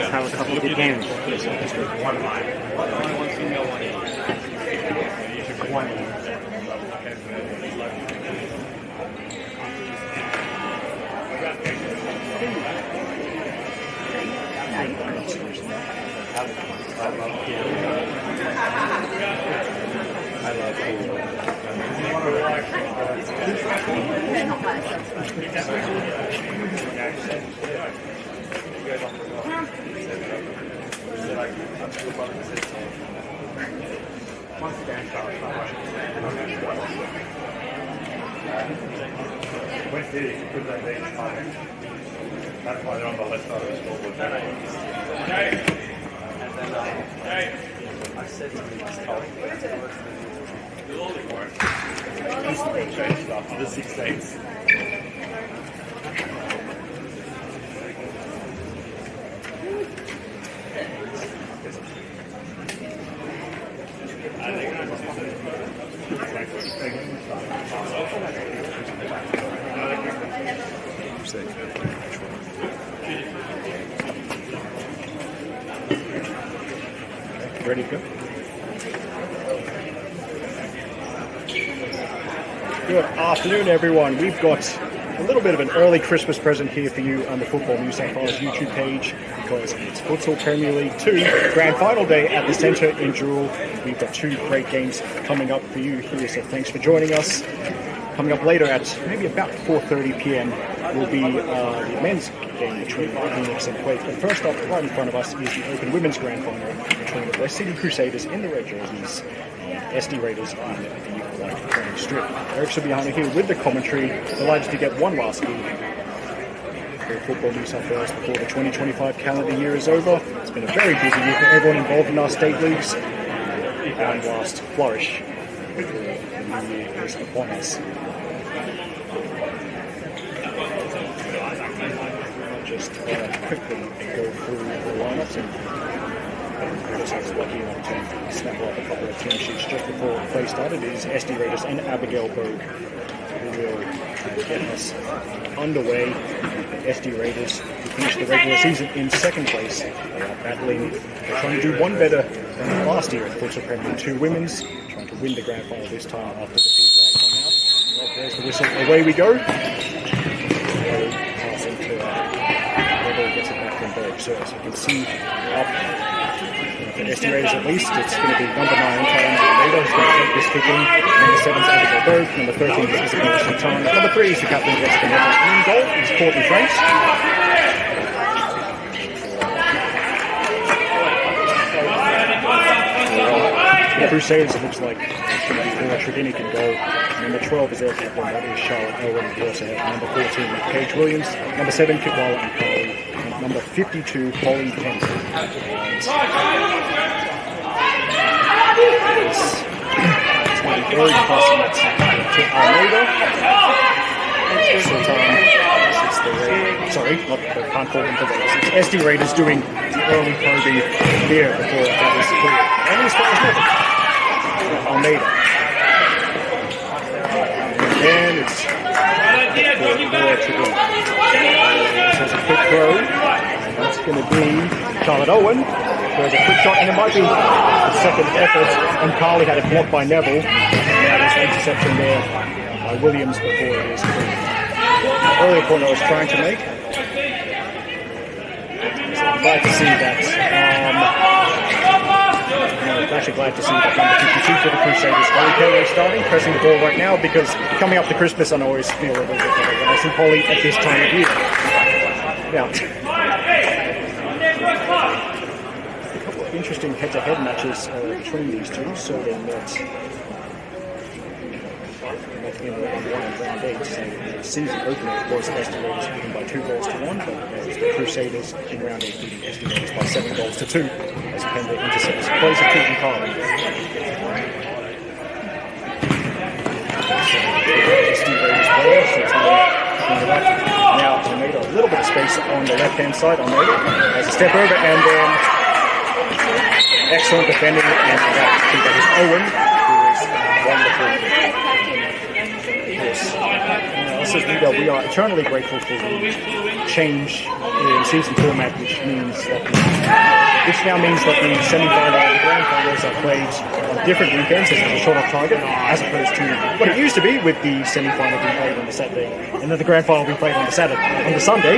Have a couple of good games. That's why they're on the left side of the scoreboard. I said to him, he's changed after the 16th. Ready to go? Good afternoon, everyone. We've got a little bit of an early Christmas present here for you on the Football New South Wales YouTube page because it's Futsal Premier League 2 Grand Final Day at the Centre in Jewel. We've got two great games coming up for you here, so thanks for joining us. Coming up later at maybe about 4:30 p.m. will be the men's game between Phoenix and Quake. But first up, right in front of us is the Open Women's Grand Final between the West City Crusaders in the red jerseys and SD Raiders in the white training strip. Eric Subiano here with the commentary, delighted to get one last game for Football New South Wales before the 2025 calendar year is over. It's been a very busy year for everyone involved in our state leagues. And last flourish before the new year is upon us. Just quickly go through the lineups and Crusaders was lucky enough to snap up a couple of team sheets just before play started is SD Raiders and Abigail Berg, who will get us underway. SD Raiders, who finished the regular season in second place, they are battling. They're trying to do one better than last year at Futsal Premier 2 Women's, trying to win the grand final this time after defeat last time out. Well, there's the whistle. Away we go. Passing to Neville, gets it back from Berg. So as you can see, up for SD Raiders at least, it's going to be number 9, Karen Almeida, who's going to take this kick in. Number 7 is Abigail Berg. Number 13 is Isabella Sultan. Number 3 is the captain, Jessica Neville. In goal is Courtney Franks. The Crusaders, it looks like it's going to be Laura Trevini can go. Number 12 is their captain, that is Charlotte Elwin. We also have number 14, Paige Williams. Number 7, Kitwala and Carly. And number 52, Holly Kent. It's going to be very passing it to Almeida. Sorry, not the can't call them the Raiders. It's SD Raiders doing the early probing here before that is clear. And as far as Neville. Almeida. And it's for Laura Trevini. So it's a quick throw. And that's going to be Charlotte Owen. There's a quick shot, and it might be the second effort. And Carly had it blocked by Neville. And now there's an interception there by Williams before it is clear. The earlier point I was trying to make. I'm glad to see that. I'm actually glad to see that number 52 for the Crusaders. Holly Kelly starting, pressing the ball right now because coming up to Christmas, I always feel a little bit better when I see Holly at this time of year. Now, a couple of interesting head-to-head matches between these two. So they met in round 8. So the season opener was SD Raiders beaten by 2-1, but the Crusaders in round 8 beating SD Raiders by 7-2 as Pender intercepts. Plays a Keaton Carlin. SD Raiders player, so it's now Almeida, a little bit of space on the left-hand side. Almeida has a step over and then excellent defending, and that is Owen, who is wonderful. This is Rita. We are eternally grateful for the change in season format, which now means that the semi-final and the grand finals are played on different weekends. This is a short-off target, as opposed to what it used to be, with the semi-final being played on the Saturday, and then the grand final being played on the Sunday.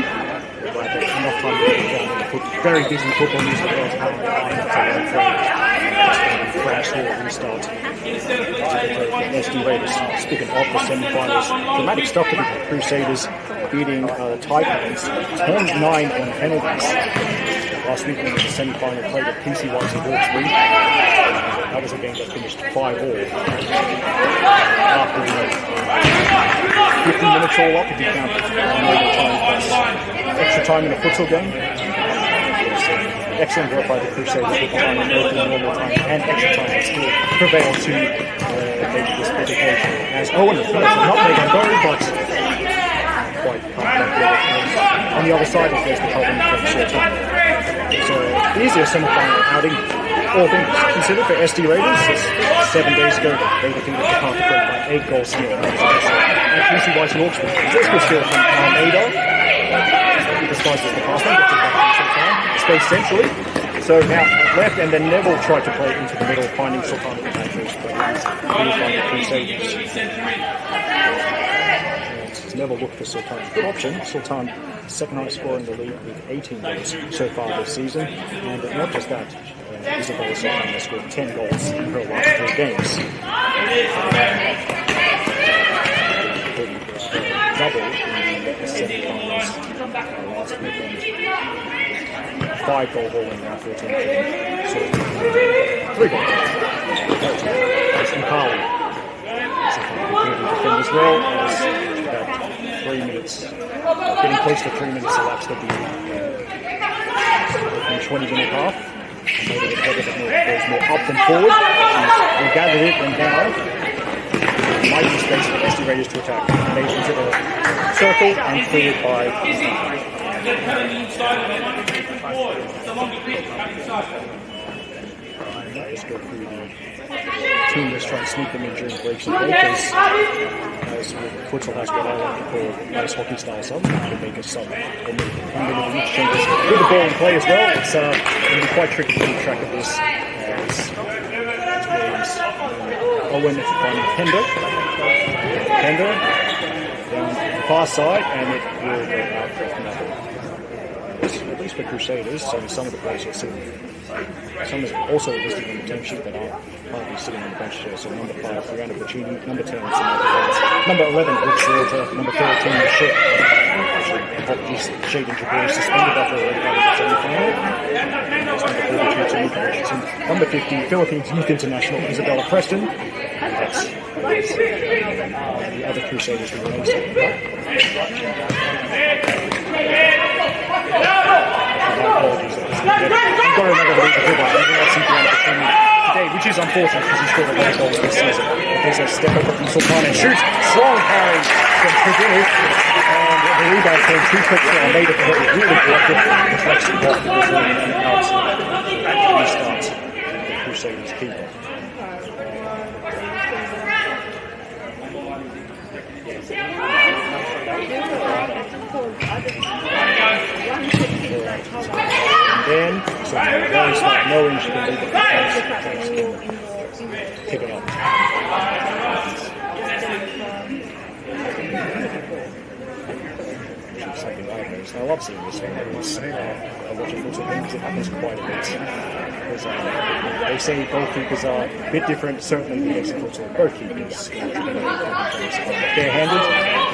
Enough time to get down in the very busy football news that goes on. Crash here, restart. SD Raiders. Speaking of the semi-finals, dramatic stuff for the Crusaders, beating the Titans 10-9 on penalties. Last week in the semi-final played at PCYC Hawkesbury. That was a game that finished 5-all. After 50 minutes all up, if you count overtime plus extra time in a futsal game. Excellent work by the Crusaders with behind both in normal time and extra time and still prevail to make this education. As Owen has not made a go, but quite comfortable. On the other side, there's the problem from Sultan. So easier semi-final outing, all things considered, for SD Raiders. 7 days ago, they defeated the Carter by 8 goals here. And PCYC Hawkesbury. This was still from Almeida. Disguised as the pass one, gets it back from Sultan. Space centrally. So now left, and then Neville tried to play it into the middle, finding Sultan at the matches, but it was beaten by the Crusaders. Neville looked for Sultan. Good option. Sultan, second highest scorer in the league with 18 goals so far this season. And not just that, Isabella Sultan has scored 10 goals in her last 3 games. Double in the semi-finals last weekend. 5-goal haul in round 14. So 3 goals. That's Nkali. Sultan defend as well as about 3 minutes, getting close to 3 minutes elapsed at the 20-minute half. And maybe the head of it goes more up than forward. She's gathered it, and now might be space for SD Raiders to attack. Made into the circle and cleared by just go through the team that's trying to sneak them in during breaks and breakers. As Futsal has what I like to call ice hockey style subs, which can make a sub or make individual changes with the ball in play as well. It's going to be quite tricky to keep track of this. Owen from Pender down the far side, and it will go out for nothing. At least for Crusaders, so some of the players are sitting. Some is also listed on the team sheet that are partly sitting on the bench chair. So number 5, Brianna Bacini, number 10, number 11, Rick Slaughter, number 13, Shea. Apologies, Shaden Jabir suspended after a red card in the semi-final. Number 42, Tamika Richardson. Number 50, Philippines Youth International, Isabella Preston. And that's the other Crusaders who remain standing up. Apologies. I've got another week to go today, which is unfortunate because he scored a lot of goals this season. There's a step up from Sultan and shoots. Strong carry from Trevino. And the rebound came too quickly and made it to hit it really directed. Deflects the ball and out. Restarts the Crusaders keeper. And then, so very smart, knowing she can leave the defense, pick it up. Something like this. I love seeing this one. I watch a futsal games, it happens quite a bit. Because, they say goalkeepers are a bit different, certainly the basic futsal. Both keepers bare-handed,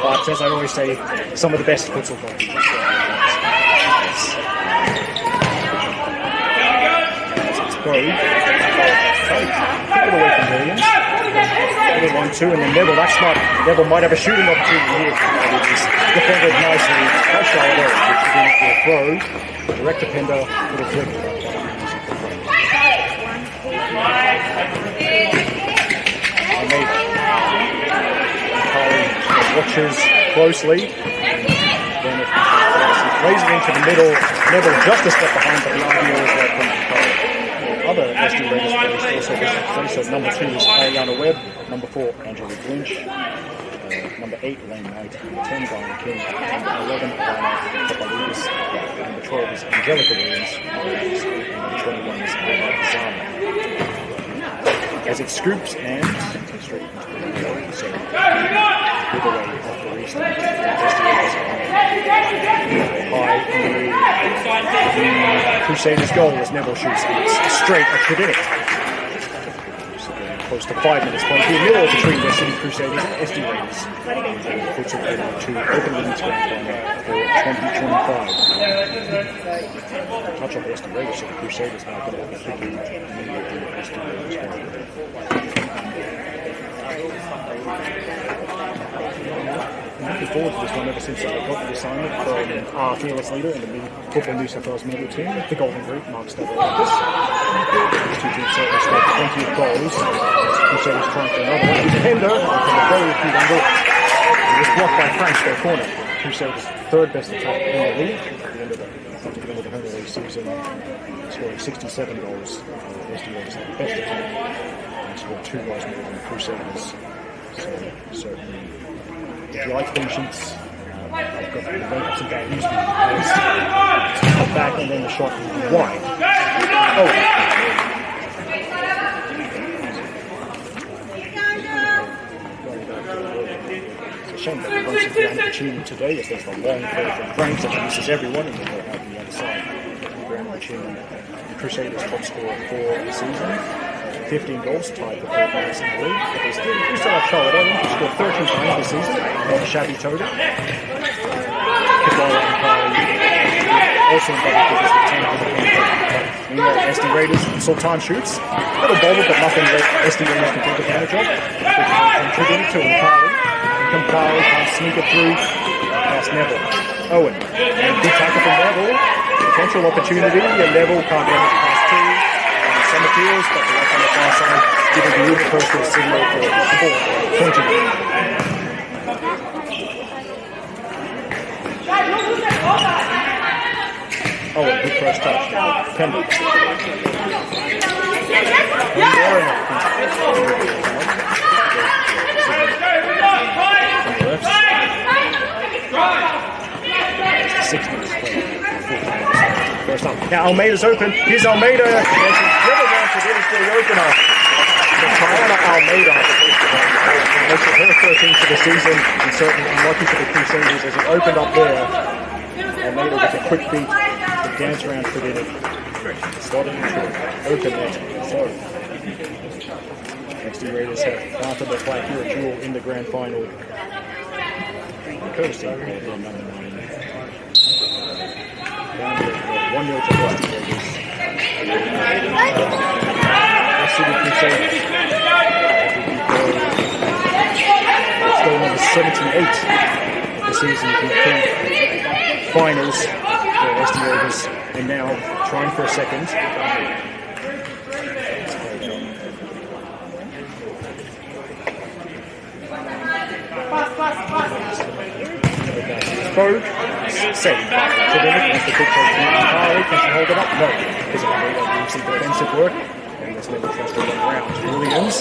but as I always say, some of the best futsal goalkeepers. Pick it away from Williams. 1-2, and then Neville, that's smart. Neville might have a shooting opportunity here. Defended nicely by Charlotte, which is going to throw. Direct to Pender with a flick. And Carly watches closely. Then if he plays it into the middle, Neville just a step behind, but the idea is that from Carly. Other SD Raiders players also visit play. So number 2 is Ariana Webb, number 4 Angelique Lynch, number 8 Lane Knight, number 10 Brian King, number 11 Lana Papaloukas, number 12 is Angelica Williams, and number 21 is Anna Zama. As it scoops and takes straight into the middle, so giveaway off the restart. High the Crusaders' goal as Neville shoots and it's straight at Tredinik. So close to 5 minutes point here, middle between the City Crusaders and SD Raiders. Futsal to open the league grand final for 2025. Touch on the SD Raiders, so the Crusaders now going to have a big lead immediately at SD Raiders. I'm looking forward to this one ever since I got the assignment from our fearless leader in the Football New South Wales media team, the Golden Group, Mark Stavridis. These two teams certainly scored plenty of goals. Crusaders trying for another one. Pender from a very acute angle. It was blocked by Franks their corner. Crusaders' third best attack in the league at the end of the home league season, scoring 67 goals. SD Raiders had the best attack and scored 2 goals more than the Crusaders. So certainly. If you like clean sheets, I've got some bad news for you. Cut back and then the shot wide. Oh. It's a shame that we won't see the opportunity today as there's a long play from Franks that misses everyone and then they'll have the other side. Grant Machine, the Crusaders' top scorer for the season. 15 goals, tied for third place in the league. But we still have Charlotte Owen, who scored 13 times this season. Not a shabby total. Kibala and Carly also in double figures with 10 for the point. Meanwhile, SD Raiders, Sultan shoots. A little bothered, but nothing that SD Raiders can take advantage of. From Tredinik to Carly. And Carly can't sneak it through past Neville. Owen. And good tackle from Neville. Potential opportunity, and Neville can't manage past 2. Some appeals, but the left on the far side, giving the Uber first to a signal for the ball. Pointing. Oh, a good first touch. Pender. up. Now Almeida's open. Here's Almeida. And she's driven down to get for the opener. Tiana Almeida makes it her 13th for the season, and certainly unlucky for the Crusaders as it opened up there. Almeida with a quick beat, the dance round put in it. Starting to open net. So, SD Raiders have planted the flag here at Jewel in the grand final. Courtesy of their number 9. Down here, 1-0 to SD Raiders. City Crusaders. It's goal number 78 of the season in the finals for SD Raiders, and now trying for a second. Vogue, saved. So then it the big coach Harley, can she hold it up? No, because of the defensive work. And there's never trust to run around. Williams.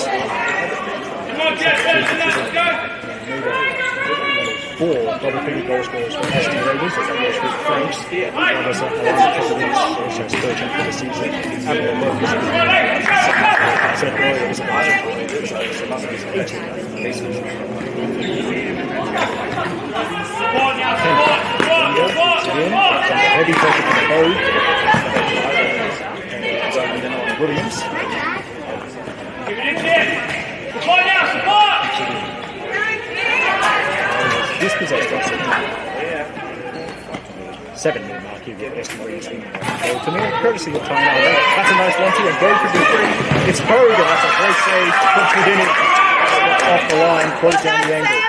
4 double-figure goal scorers for SD Raiders. That goes for the Franks. Others are also 13 for the season. Abigail Burke is said earlier was about 18. Heavy pressure from the Vogue. And then on Williams. This possessed us 7-minute mark here with SD Raiders goal to nil, courtesy of time out. That's a nice 1-2, and Vogue could be free. It's Vogue, and that's a great save. Puts within it. Off the line, close down the angle.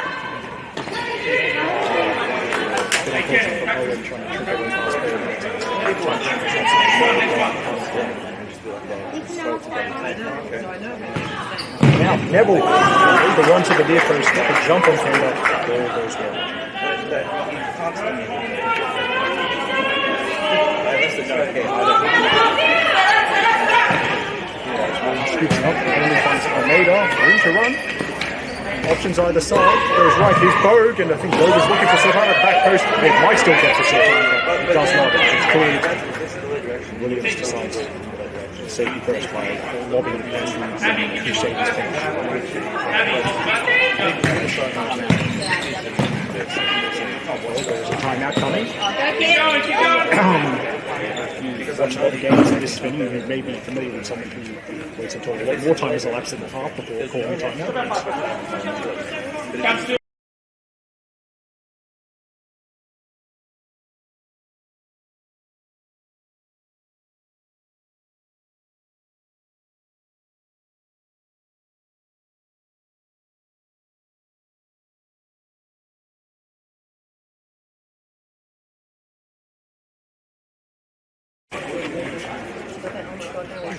Now Neville, the run to the near post, the jump on Taylor, there goes well. Scoops up, only finds Almeida, room to run. Options either side, goes right, here's Vogue, and I think Vogue is looking for Sultana, back post, it might still get to Sultana, it does not, it's cleared. Williams decides safety first by lobbing it against the Crusaders bench. There's a timeout coming. If you watch a lot of games in this venue, you may be familiar with someone who waits until a lot more time has elapsed in the half before calling a timeout.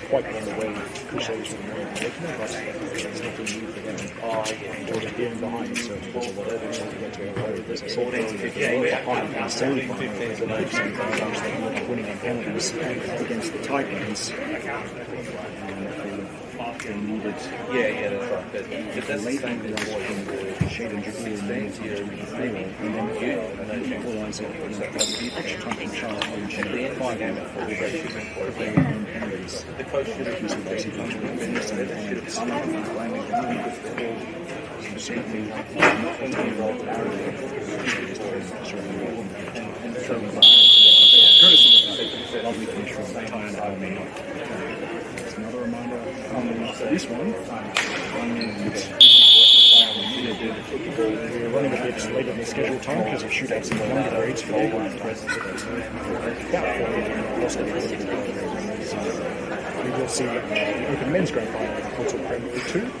Quite on the way Crusaders were making it, but there's nothing new for them. Or they're getting behind, so whatever they get to a road, there's a sort of behind in the semi-final, there's a 90% chance they end up winning on penalties against the Titans. They needed that's right. But that's late on the shade and Japan and then equalize it in the extra time from Charles and Shade 5 on it for the penalties. the coach should have used another reminder for this one. We're running a bit late on the scheduled time because of shootouts in the younger grades for all the presents. We will see the Open Men's Grand Final of Futsal Premier League 2.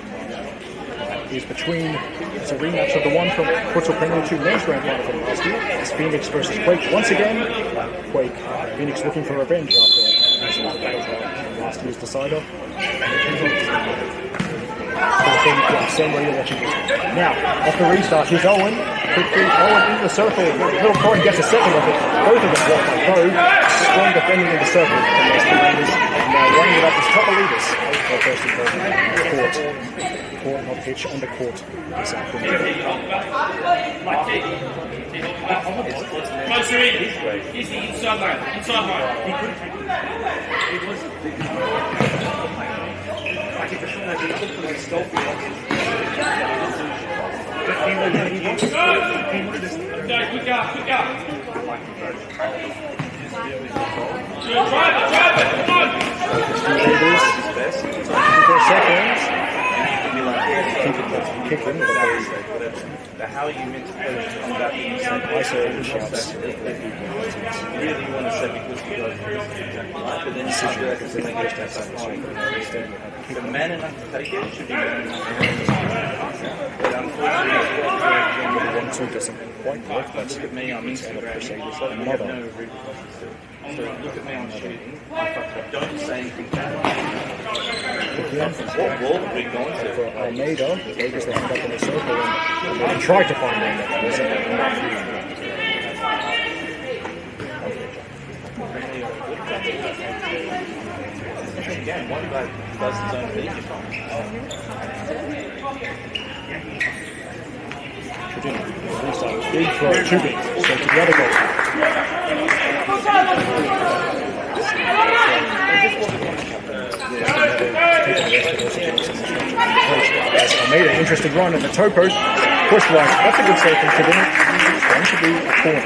Is between, it's a rematch of the one from Futsal Premier League 2 Men's Grand Final from last year. It's Phoenix versus Quake once again. Quake, Phoenix looking for revenge after losing the battle from last year's decider. Same way you're watching this one. Now, off the restart, here's Owen. Quick feed, Owen in the circle. Little Corin gets a second of it. Both of them blocked by Vogue. Strong defending in the circle from the SD Raiders. And now running it up is Topalides. First involvement. Court not pitch on the court this afternoon. Closer in. He's the inside line. Inside line. Quick up. Drive it, come on. For seconds. Kick in, but how are you meant to play on that isolated shots. really want to say because you guys are exactly right, but then you should because they make it that time. The man enough to take it should be but unfortunately, 1-2 doesn't quite work, but look at me, I'm Instagram, Crusaders so I have another. no repercussions to it. So look at me, I'm shooting, don't say anything bad. What wall have we gone to? For Almeida, the Lakers they end up in the circle and they tried to find him, but wasn't enough. Again, one guy does his own thing. Big throw, too big, so to the other goal. Almeida, interesting run in the toe post, pushed wide. That's a good save from Kidden. It's going to be a corner.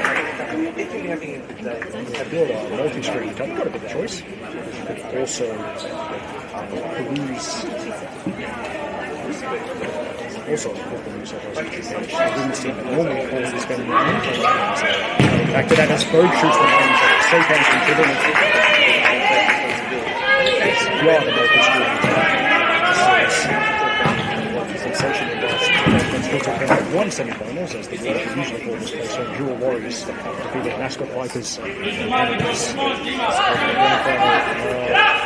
I build a multi-screen. You've got a bit of choice. You could also peruse. Also, the women's team normally calls this spending money. Back to that as Berg shoots the range. Safe hands from Kidden. You are the multi-screen. Sensation in won semi-finals as the Warriors usually call this place home. Jewel Warriors defeated Mascot Vipers and Canada's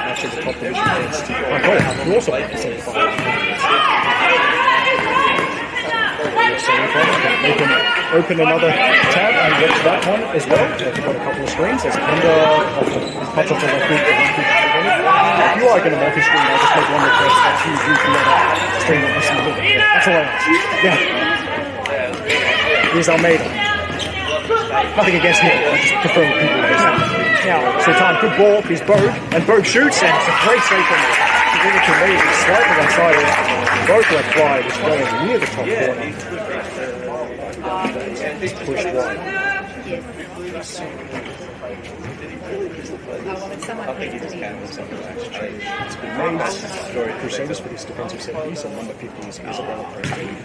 actually the top division against who also played the semi-final. Open another tab and get to that one as well. They've got a couple of screens. There's a Pender touch off the left boot. If you are going to multi-screen, I'll just make one request that you use the other screen and listen to it. That's all I ask. Yeah. Here's Almeida. Nothing against him. I just prefer people like that. Now, Sultan, good ball. Here's Berg. And Berg shoots, and it's a great save from him. It's slightly outside of both left wide. It's going near the top corner. It's pushed wide. It's been made for Crusaders for this defensive set piece, and number 50 is Isabella Preston.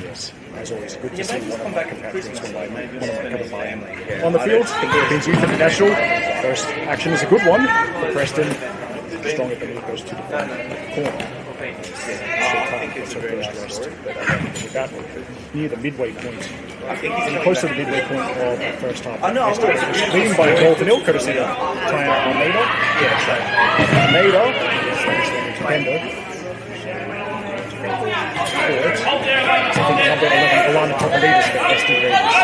Yes, as always, good to see one of my compatriots on my cover. On the field, the Philippines Youth International. First action is a good one for Preston. Strong at the knee, goes to the corner. Near the midway point. Close to the midway point of the first half. Leading by a goal to nil, courtesy of Tiana Almeida. Almeida. Defender. Number 11, Alana Topalides for SD Raiders.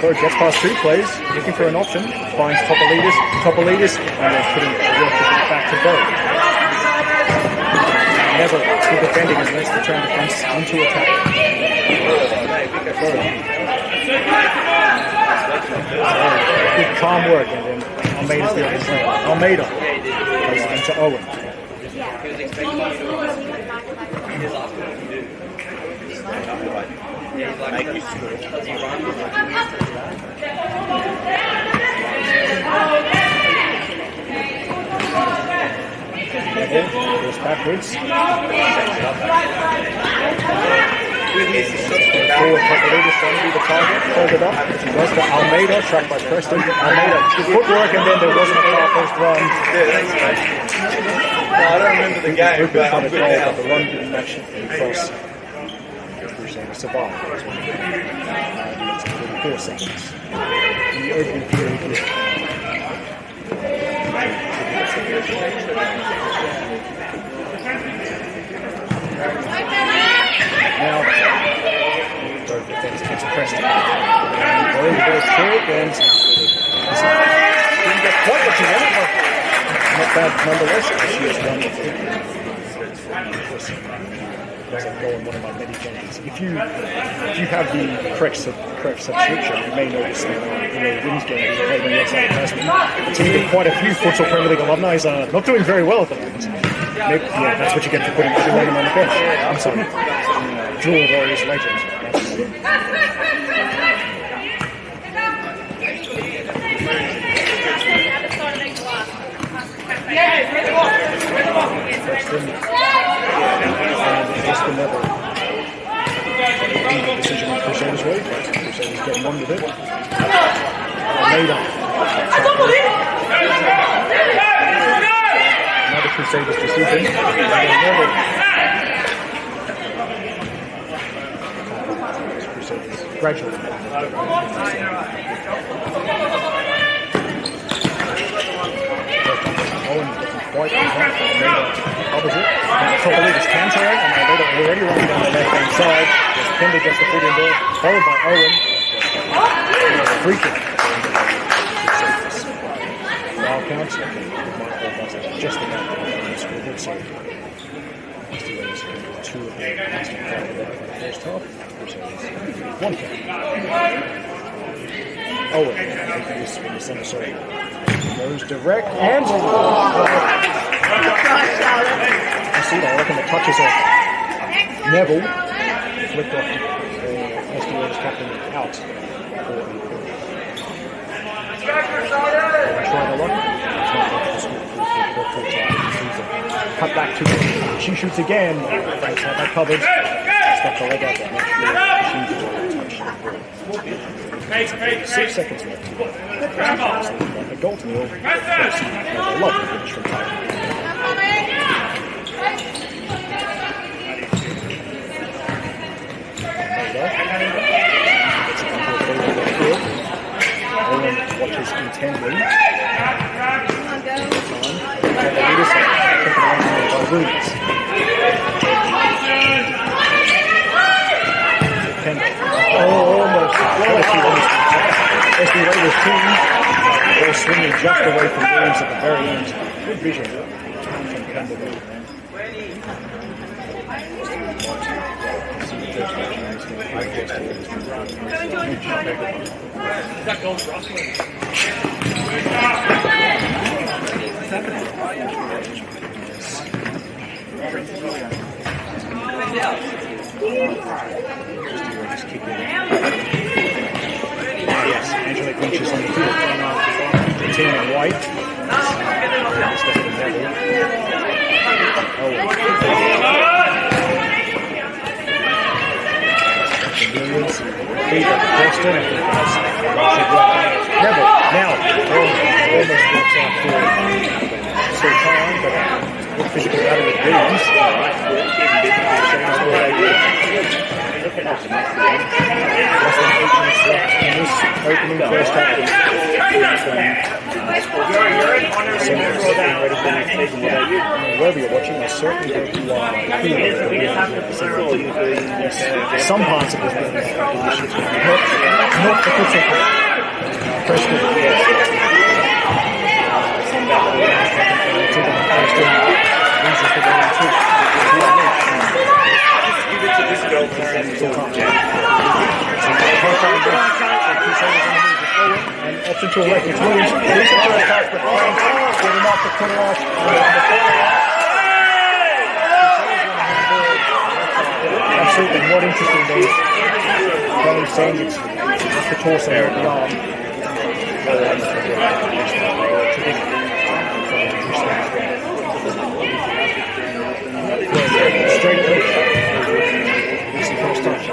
Berg gets past two plays, looking for an option, finds Topalides, and then putting the work back to Berg. Never good defending as let's return defense into attack. Good calm work, and then Almeida's the other player. Almeida plays it into Owen. Goes backwards. Forward Topalides trying to be the target. Hold it up. She does to Almeida, trapped by Preston. Almeida, good footwork, and then there wasn't a far post run. I don't remember the game, but I'm good now. The run didn't actually cross. Crusaders survived. 34 seconds. In the opening period. Now, third defense gets Preston. Very good kick, and didn't get quite what you wanted. Not bad nonetheless. This year's one as I go on one of my many tangents. If you have the correct subscription, you may notice that in a wins game we played on the outside Tasman, a team with quite a few Futsal Premier League alumni is not doing very well at the moment. Maybe, yeah, that's what you get for putting everyone on the bench. I'm sorry. Jewel Warriors legend. And never decision on Crusaders way. Crusaders getting on with it. Almeida. Another Crusaders decision. Crusaders gradually. Owen looking quite covers it. Probably just countering, and Almeida already running down the left-hand side. Just Pender gets the foot in there, followed by Owen. Free kick. Foul counts. Just about the scoreboard. So, Steelers two of the last for the first half. One kick. Owen making this in the centre circle. Goes direct and I see that. I reckon the touches of Neville flicked off SDO's captain out for a try the lock. Cut back to him. She shoots again. Thanks, had that covered. Stuck the leg out there. Touch. 6 seconds left. A goal to nil. A lovely finish from Tyler. Owen watches intently. Almost. SD Raiders team. Ball swinging just away from Williams at the very end. Good vision from Campbell. That goes Russell. Yes, Angelique Lynch is on the field. The team in white. Williams, Peter, Preston, Neville, now, almost works out for Sultan, but good physical battle with Williams. Less than 8 minutes left in this opening first half. Wherever you're watching, I certainly hope you are feeling some parts of this business conditions, not the futsal part. Preston, yes. Loses the ball too. Give it to this girl for and option to a left. It's Williams. Decent first touch, but getting off the corner off. Absolutely not interesting days. Kelly saying it's the torso of the arm. Straight away. Decent first touch.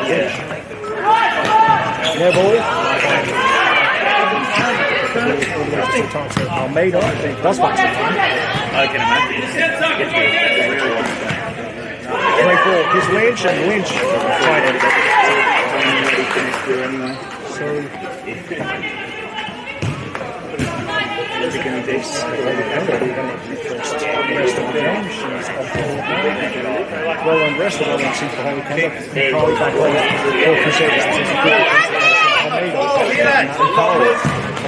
Neville. Almeida does find some time. I can imagine. Great ball. Here's Lynch, and Lynch tried it. So, well on rest of the seems to hold conduct. Carly back on for Crusaders.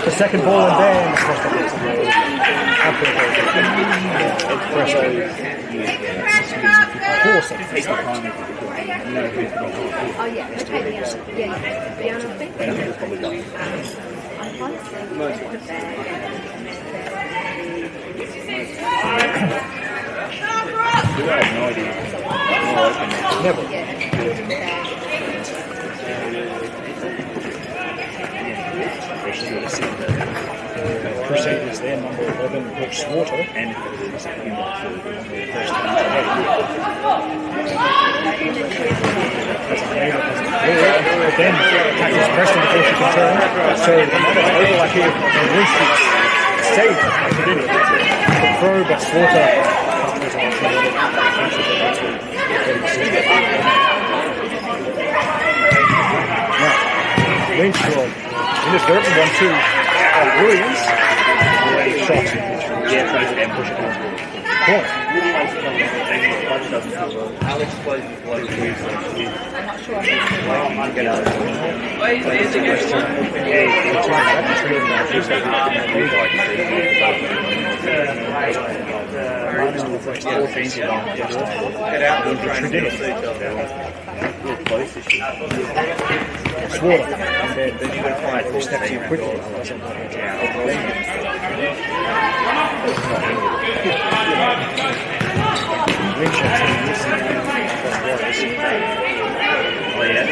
The second ball and then across the Preston. Four seconds. Oh yeah, okay, yeah. Piano thing. Never. Crusaders there, number 11, Brooks Water. And but then tackles Preston before she can turn. So another overlap here, and Lynch saved Academic. The throw, but Slaughter now, Lynch will inadvertent 1-2 of Williams. Great shot. Yeah, tries to push it down. Corner. Alex plays with blood. I'm not sure. Get out and try and get each other. Slaughter. And then you got to find 4 steps in quickly. Lynch actually listening to oh yeah.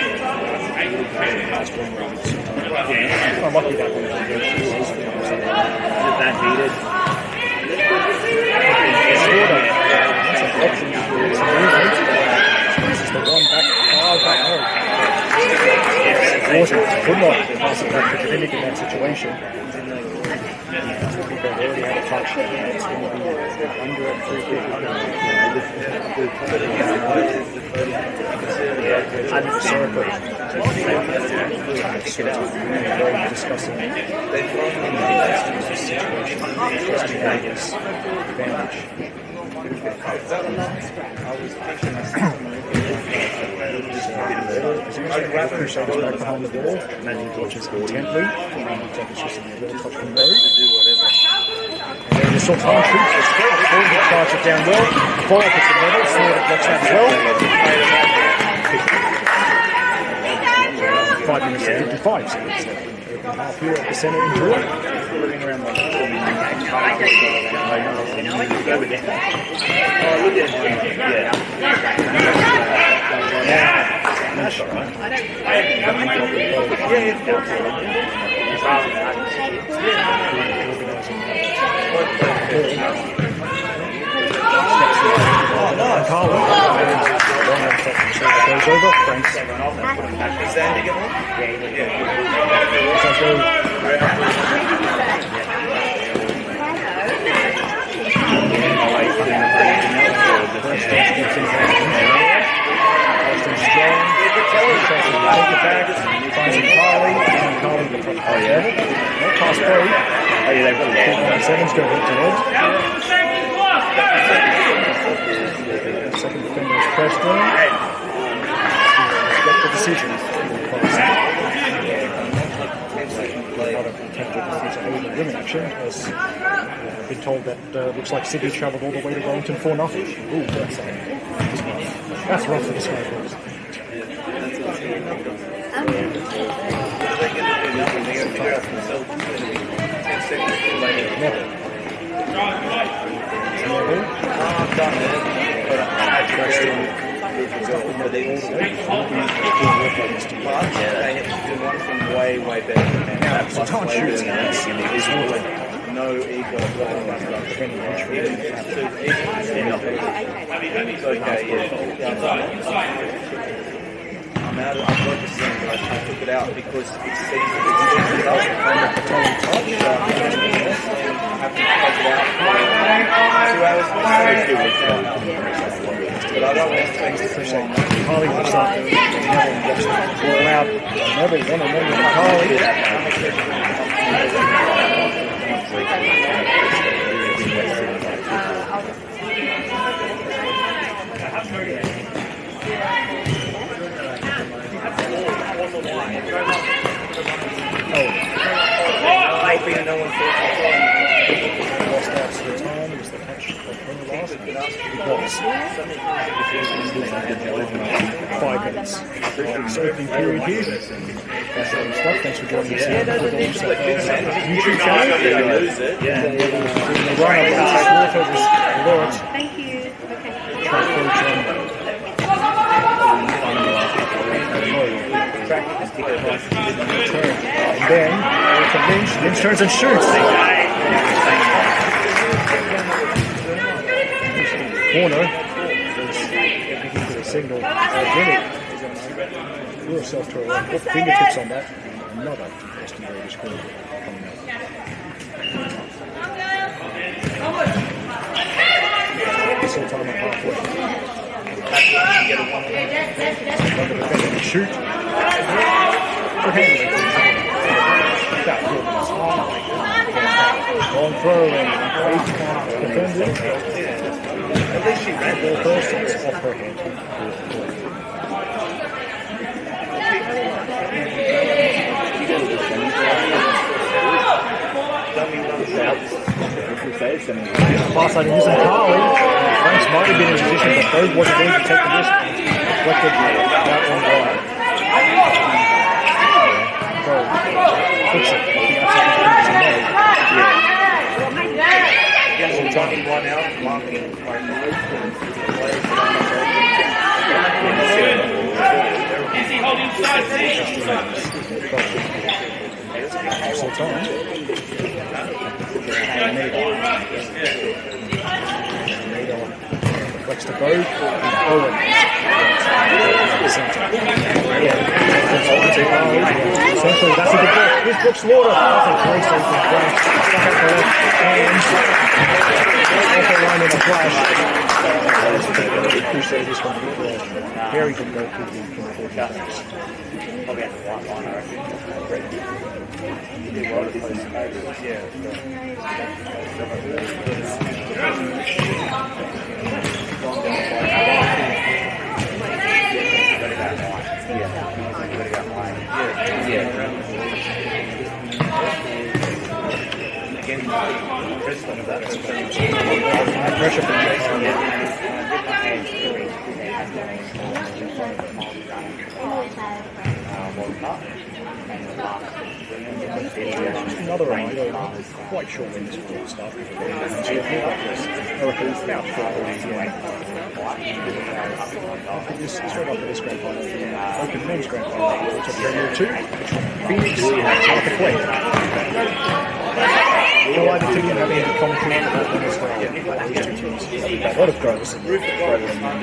I'm lucky that one. That heated. This is the one back, far back home. Could not pass it back to Academic in that situation. They've already had a touch. It's going to be under at 3 feet. Uncircled. Very discussing Vegas advantage. Crusaders back behind the ball. Manning watches intently. It's just a little touch from Rowe. And then the Sultan shoots the straight forward. He starts it down well. Ball puts it level. Slaughter blocks that as well. 5 minutes and 55 seconds. Half here at the centre in Drew. Goes over. Thanks. Sandy get one? Sevens go head to head. Second defender is Preston. Get the decision. Not a attempted over women action, as I've been told that looks like Sydney travelled all the way to Wellington for nothing. Ooh, that's rough for the Skyforce. Never. Way better than that. So Tom shoots no ego. I'm out of the scene, but I took it out because it seems up on the touch. Have to take it out for 2 hours. But I don't want to change the percent. Harley was up. Allowed another one-on-one with Harley. Lost out to the time. It was the catch of her last. was. 5 minutes. This opening period here. That's all the stuff. Thanks for joining us here on the Football New South Wales YouTube channel. The run-up last quarter was Lawrence. Thank you. Okay. And then Lynch turns and shoots. Corner. Looking for the signal. Jenny threw herself to her right. Put fingertips on that. Another Western Raiders corner coming up. Still time up halfway. Another defender to shoot. For handling. That was long throw and defender. At least she ran the first, it's off her head. Far side using Carly. Franks might have been in position, but Berg wasn't going to take the risk. Reflected out on wide. Berg puts it. Looking Is he holding tight? Flex to Berg. Owen. Essentially, that's a good ball. Here's Brooks Slaughter. That's a great save from Frank. Stuck up the left hand. Also line in a flash. Crusaders from football. Very good goalkeeping from the 40 backs. Probably at the white line, I reckon. Pressure from Jason. Another one, I'm quite sure when this will start. About 4 This straight after this grand final, Open Men's grand final, which is Premier 2, Phoenix, Market Play. Delighted to be having a commentary for that one as well. These two teams have a lot of goals in the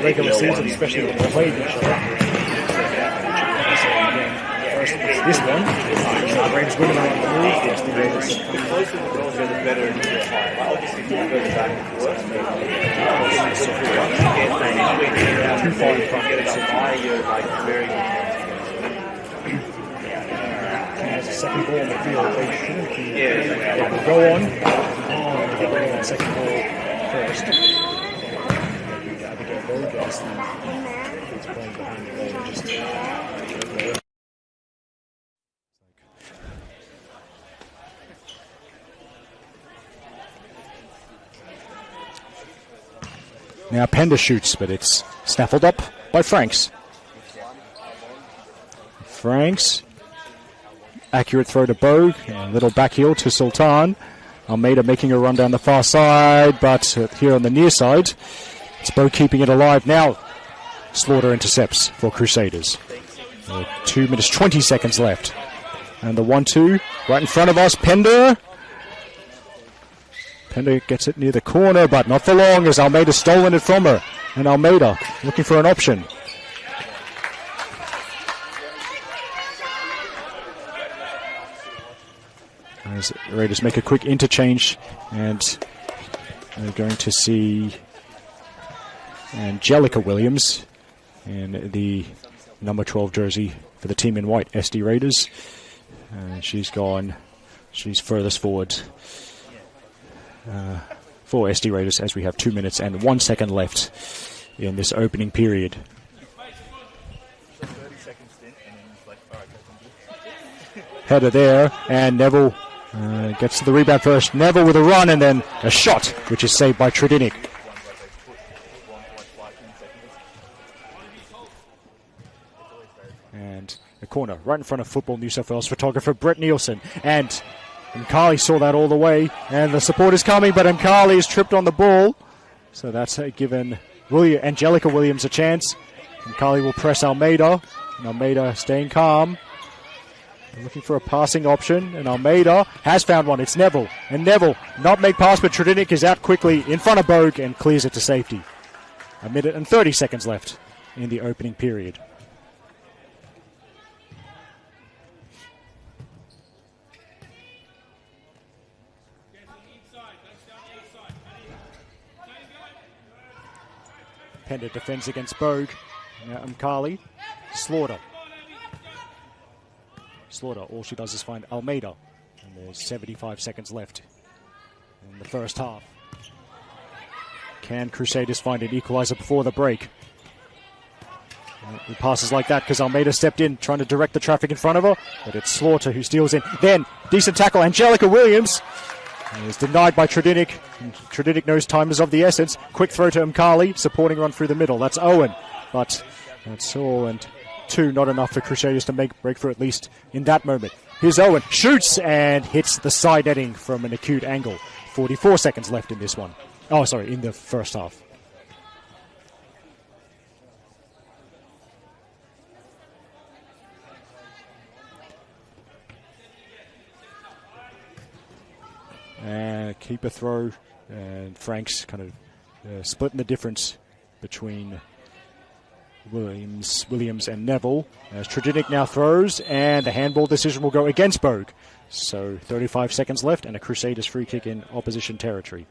regular season, especially when they played each other. So again, first it's this one. The Raiders winning on the move. Yes, the Raiders have come Closer the goals are the better and the higher. Obviously, if you go back and forth, too far in front. get it up high, you're like very. As a second ball in the field, they shouldn't be. Yeah, They will go on. And get rid of that second ball first. Abigail Borgas, he's playing behind the goal and just. Now Pender shoots, but it's snaffled up by Franks. Franks. Accurate throw to Bogue. A little back heel to Sultan. Almeida making a run down the far side, but here on the near side, it's Bogue keeping it alive. Now Slaughter intercepts for Crusaders. 2 minutes 20 seconds left. And the 1-2 right in front of us. Pender. Pender gets it near the corner, but not for long as Almeida's stolen it from her. And Almeida looking for an option. As the Raiders make a quick interchange, and they're going to see Angelica Williams in the number 12 jersey for the team in white, SD Raiders. She's furthest forward for SD Raiders as we have 2 minutes and 1 second left in this opening period. Header there, and Neville gets to the rebound first. Neville with a run and then a shot, which is saved by Tredinick. corner, right in front of Football New South Wales photographer Brett Nielsen. And Mkali saw that all the way, and the support is coming, but Mkali is tripped on the ball. So that's given Angelica Williams a chance. Mkali will press Almeida, and Almeida staying calm. Looking for a passing option, and Almeida has found one. It's Neville, and Neville not make pass, but Tradinic is out quickly in front of Bogue and clears it to safety. 1 minute and 30 seconds left in the opening period. Pender defends against Bogue. Now Mkali. Slaughter. All she does is find Almeida. And there's 75 seconds left in the first half. Can Crusaders find an equalizer before the break? It passes like that because Almeida stepped in trying to direct the traffic in front of her, but it's Slaughter who steals in. Then, decent tackle, Angelica Williams is denied by Tradinic. Tradinic knows time is of the essence. Quick throw to Mkali, supporting run through the middle. That's Owen, but that's all, and 2 not enough for Crusaders to make break for at least in that moment. Here's Owen, shoots and hits the side netting from an acute angle. 44 seconds left in this one. Oh, sorry, in the first half. And keeper throw, and Frank's kind of splitting the difference between Williams and Neville. As Tradinic now throws, and the handball decision will go against Bogue. So 35 seconds left, and a Crusaders free kick in opposition territory.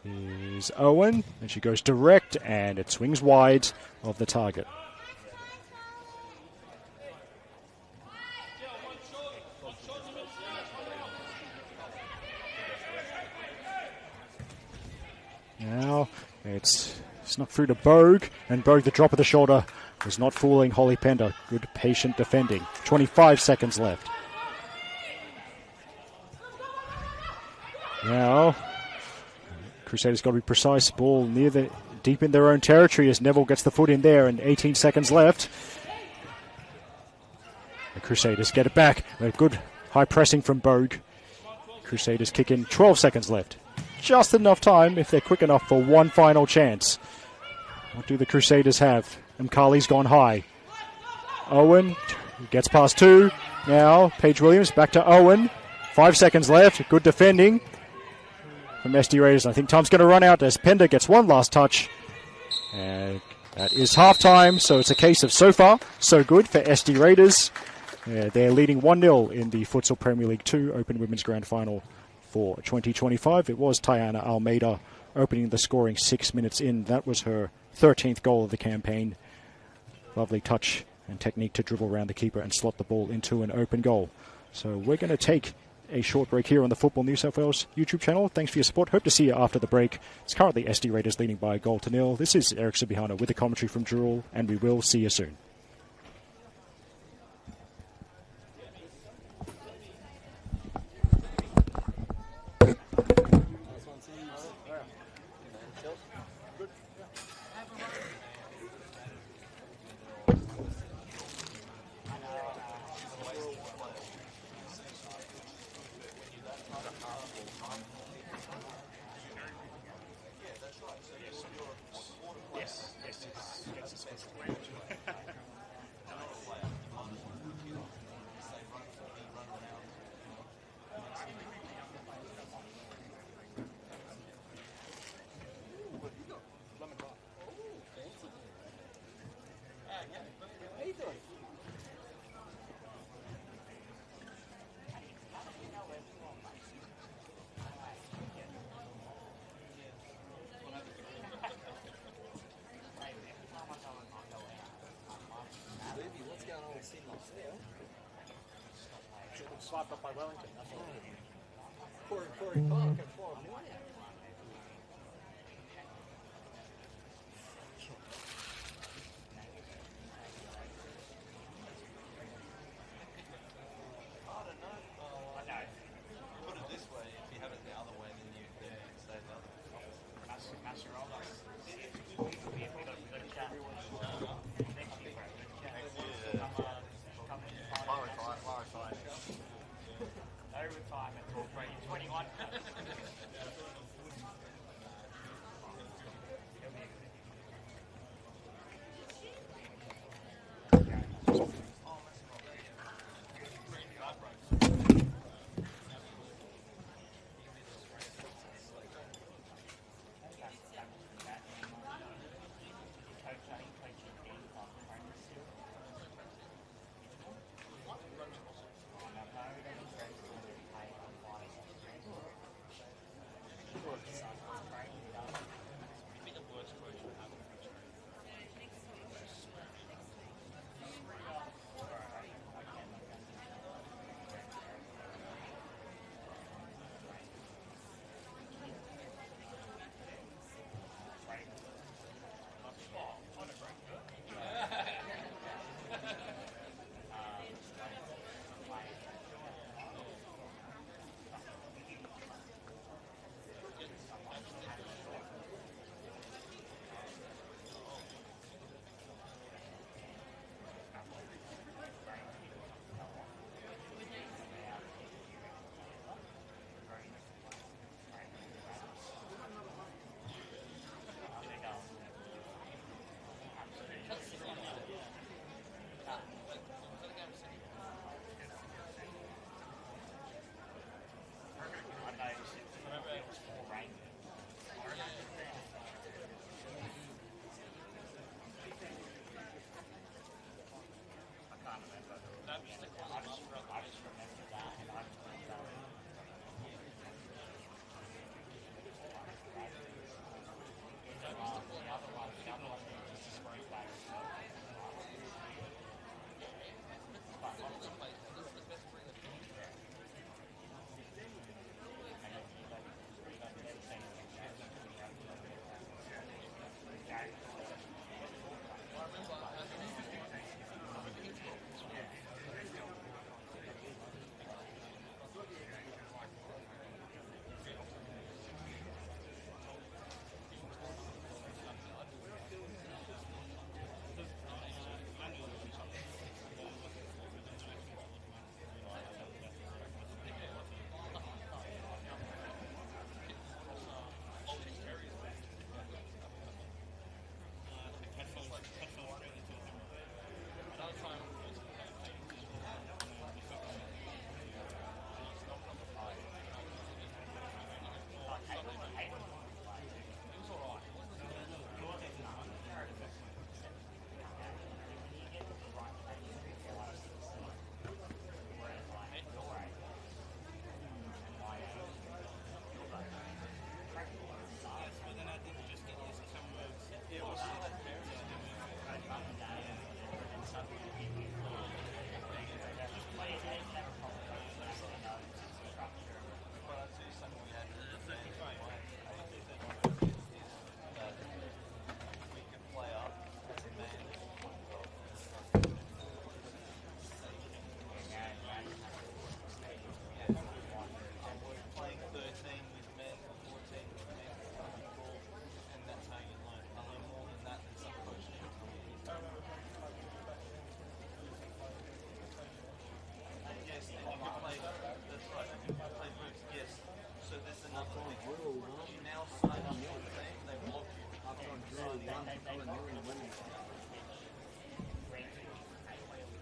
Is Owen, and she goes direct, and it swings wide of the target. Now it's snuck through to Bogue, and Bogue, the drop of the shoulder, was not fooling Holly Pender. Good patient defending. 25 seconds left. Now Crusaders got to be precise. Ball deep in their own territory as Neville gets the foot in there, and 18 seconds left. The Crusaders get it back. A good high pressing from Bogue. Crusaders kick in. 12 seconds left. Just enough time if they're quick enough for one final chance. What do the Crusaders have? Mkali's gone high. Owen gets past 2. Now Paige Williams back to Owen. 5 seconds left. Good defending from SD Raiders. I think time's going to run out as Pender gets one last touch. And that is halftime, so it's a case of so far, so good for SD Raiders. They're leading 1-0 in the Futsal Premier League 2 Open Women's Grand Final for 2025. It was Tiana Almeida opening the scoring 6 minutes in. That was her 13th goal of the campaign. Lovely touch and technique to dribble around the keeper and slot the ball into an open goal. So we're going to take a short break here on the Football New South Wales YouTube channel. Thanks for your support. Hope to see you after the break. It's currently SD Raiders leading by 1-0. This is Eric Subihana with the commentary from Jewel, and we will see you soon. Swiped up by Wellington. That's all. Corey Park at 4 million. No retirement talk, bro. You're 21.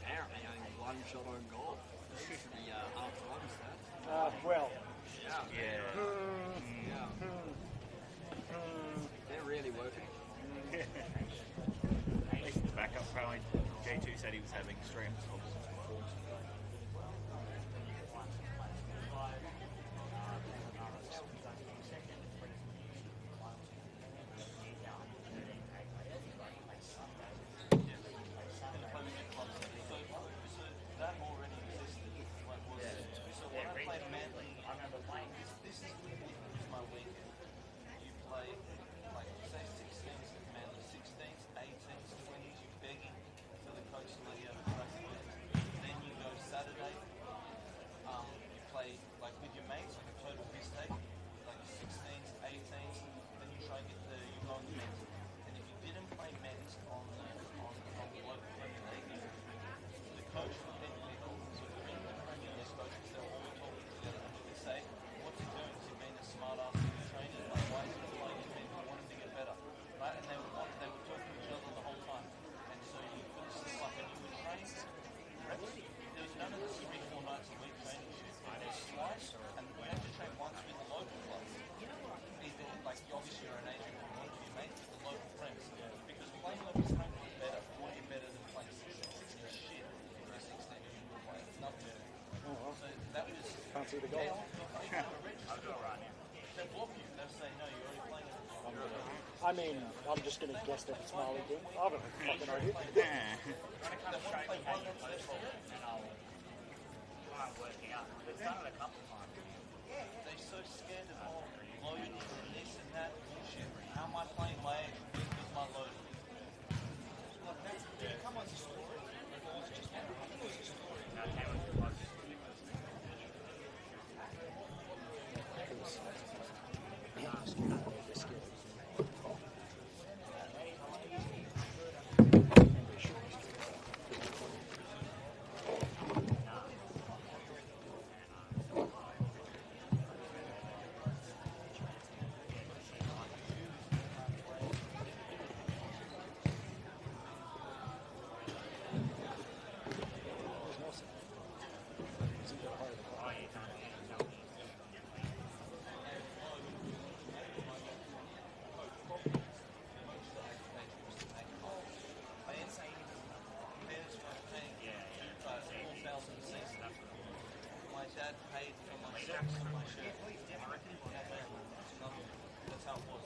Apparently only one shot on goal. The half-time stats. Well, They're really working. At least the backup apparently G2 said he was having extreme performance. That already existed. So when I played Manly, I remember playing this is my weekend. You play like say 16s at Manly, 16s, 18s, 20s, you're begging for the coach to let you have a practice. I mean, I'm just going to guess that it's Marley King. I haven't fucking idea. They're so scared of loading and this and that. How am I playing my egg with my load? Did it come as a story? Or was it just one? I think it was a story. My dad paid for my socks and my shirt. That's how it was.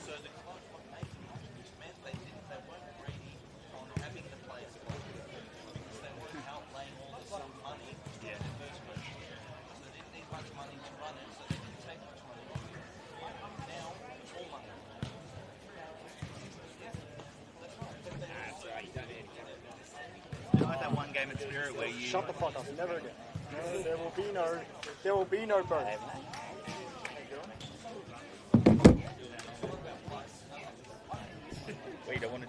So the club were making money, which meant they weren't greedy on having the players play. Because they weren't outlaying all this money in the first place. So they didn't need much money to run it, so they didn't take much money. Now it's all money. Like that one game at Spirit where you... Shut the fuck up. Never again. No, there will be no bird. Wait, you don't want to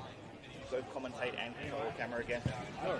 go commentate and control the camera again? No.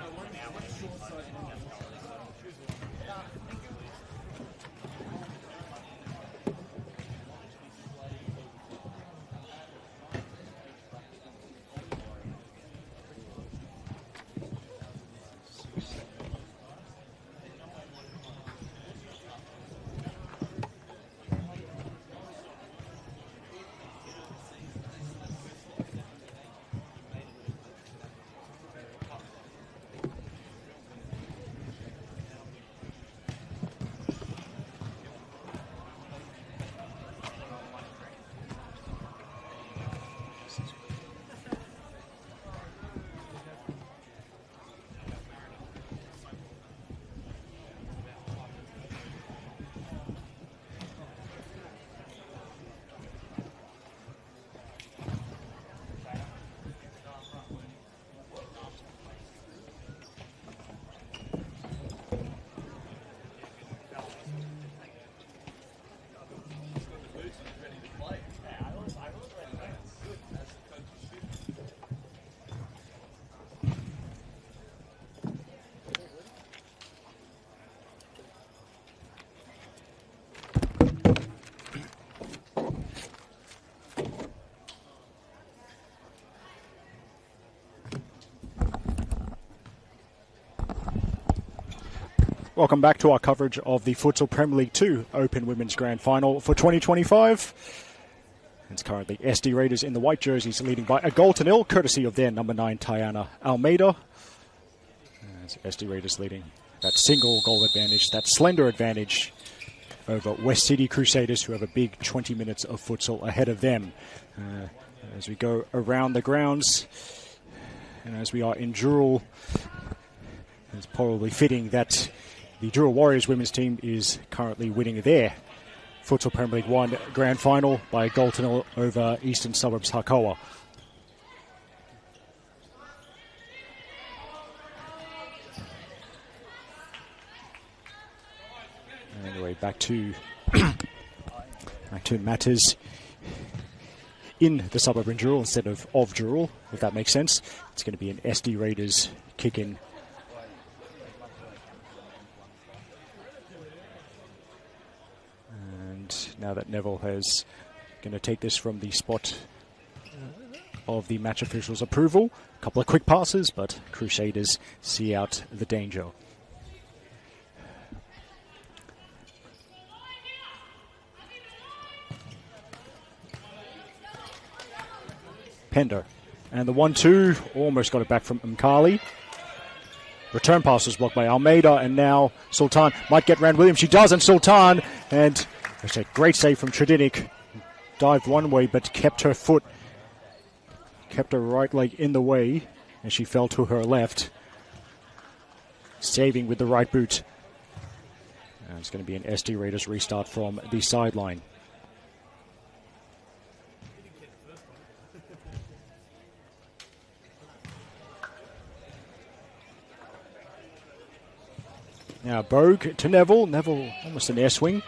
Welcome back to our coverage of the Futsal Premier League 2 Open Women's Grand Final for 2025. It's currently SD Raiders in the white jerseys leading by a goal to nil, courtesy of their number 9, Tiana Almeida. As SD Raiders leading that single goal advantage, that slender advantage over West City Crusaders, who have a big 20 minutes of futsal ahead of them. As we go around the grounds, and as we are in Dural, it's probably fitting that the Dural Warriors women's team is currently winning their Futsal Premier League 1 Grand Final by a goal to nil over Eastern Suburbs Hakoah. Anyway, back to matters in the suburb in Dural instead of Dural, if that makes sense. It's going to be an SD Raiders kick-in. Now that Neville is going to take this from the spot of the match official's approval. A couple of quick passes, but Crusaders see out the danger. Pender. And the 1-2 almost got it back from Mkali. Return pass was blocked by Almeida, and now Sultan might get round Williams. She does, and Sultan, and it's a great save from Tradinik. dived one way but kept her right leg in the way, and she fell to her left, saving with the right boot. And it's going to be an SD Raiders restart from the sideline. Now Bogue to Neville. Neville almost an air swing.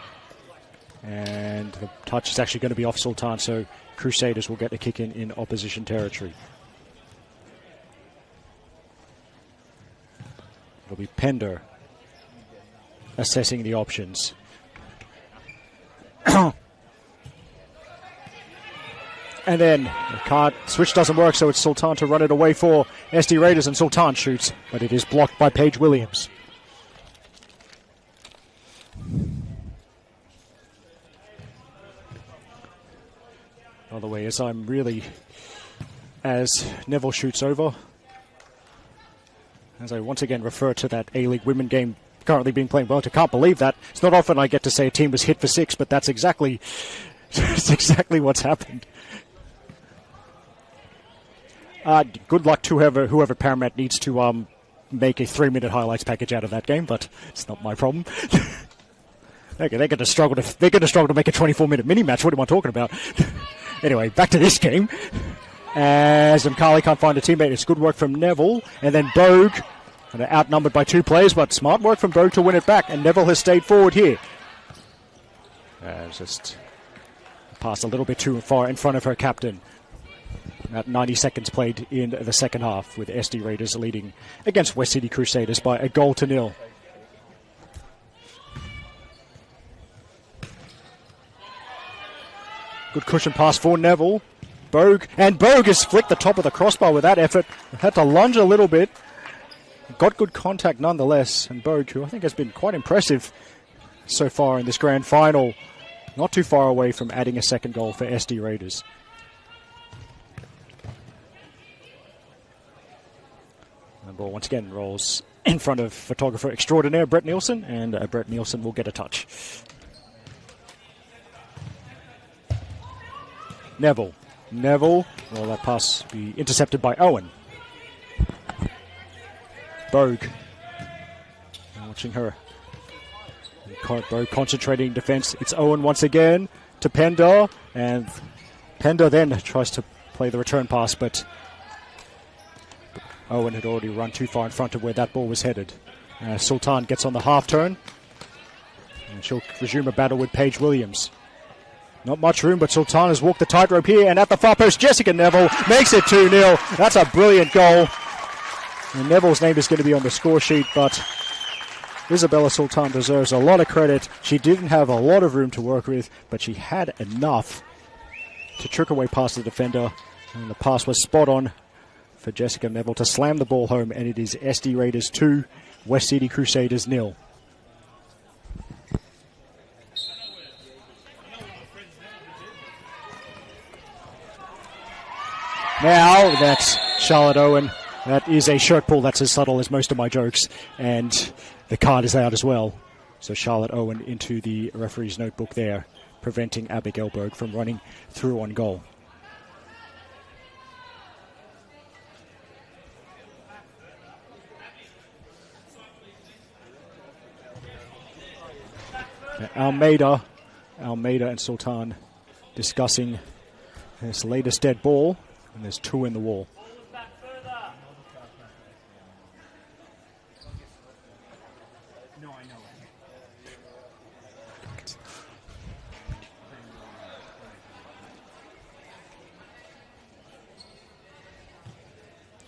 And the touch is actually going to be off Sultan, so Crusaders will get a kick in opposition territory. It'll be Pender assessing the options. And then the card switch doesn't work, so it's Sultan to run it away for SD Raiders, and Sultan shoots, but it is blocked by Paige Williams. By the way, as Neville shoots over, as I once again refer to that A-League women game currently being played well, I can't believe that. It's not often I get to say a team was hit for 6, but that's exactly what's happened. Good luck to whoever Paramount needs to make a 3-minute highlights package out of that game, but it's not my problem. They're going to struggle to make a 24-minute mini match. What am I talking about? Anyway, back to this game. As Mkali can't find a teammate, it's good work from Neville, and then Bogue, and they're outnumbered by 2 players, but smart work from Bogue to win it back, and Neville has stayed forward here. Just passed a little bit too far in front of her captain. About 90 seconds played in the second half, with SD Raiders leading against West City Crusaders by 1-0. Good cushion pass for Neville. Bogue has flicked the top of the crossbar with that effort. Had to lunge a little bit. Got good contact nonetheless. And Bogue, who I think has been quite impressive so far in this grand final, not too far away from adding a second goal for SD Raiders. The ball once again rolls in front of photographer extraordinaire Brett Nielsen, and Brett Nielsen will get a touch. Neville. Well, that pass will be intercepted by Owen. Bogue. Watching her. Bogue concentrating defense. It's Owen once again to Pender. And Pender then tries to play the return pass, but Owen had already run too far in front of where that ball was headed. Sultan gets on the half turn. And she'll resume a battle with Paige Williams. Not much room, but Sultan has walked the tightrope here, and at the far post, Jessica Neville makes it 2-0. That's a brilliant goal. And Neville's name is going to be on the score sheet, but Isabella Sultan deserves a lot of credit. She didn't have a lot of room to work with, but she had enough to trick away past the defender, and the pass was spot on for Jessica Neville to slam the ball home, and it is SD Raiders 2, West City Crusaders 0. Now that's Charlotte Owen. That is a shirt pull that's as subtle as most of my jokes, and the card is out as well. So Charlotte Owen into the referee's notebook there, preventing Abigail Bogue from running through on goal. Almeida and Sultan discussing this latest dead ball. And there's 2 in the wall.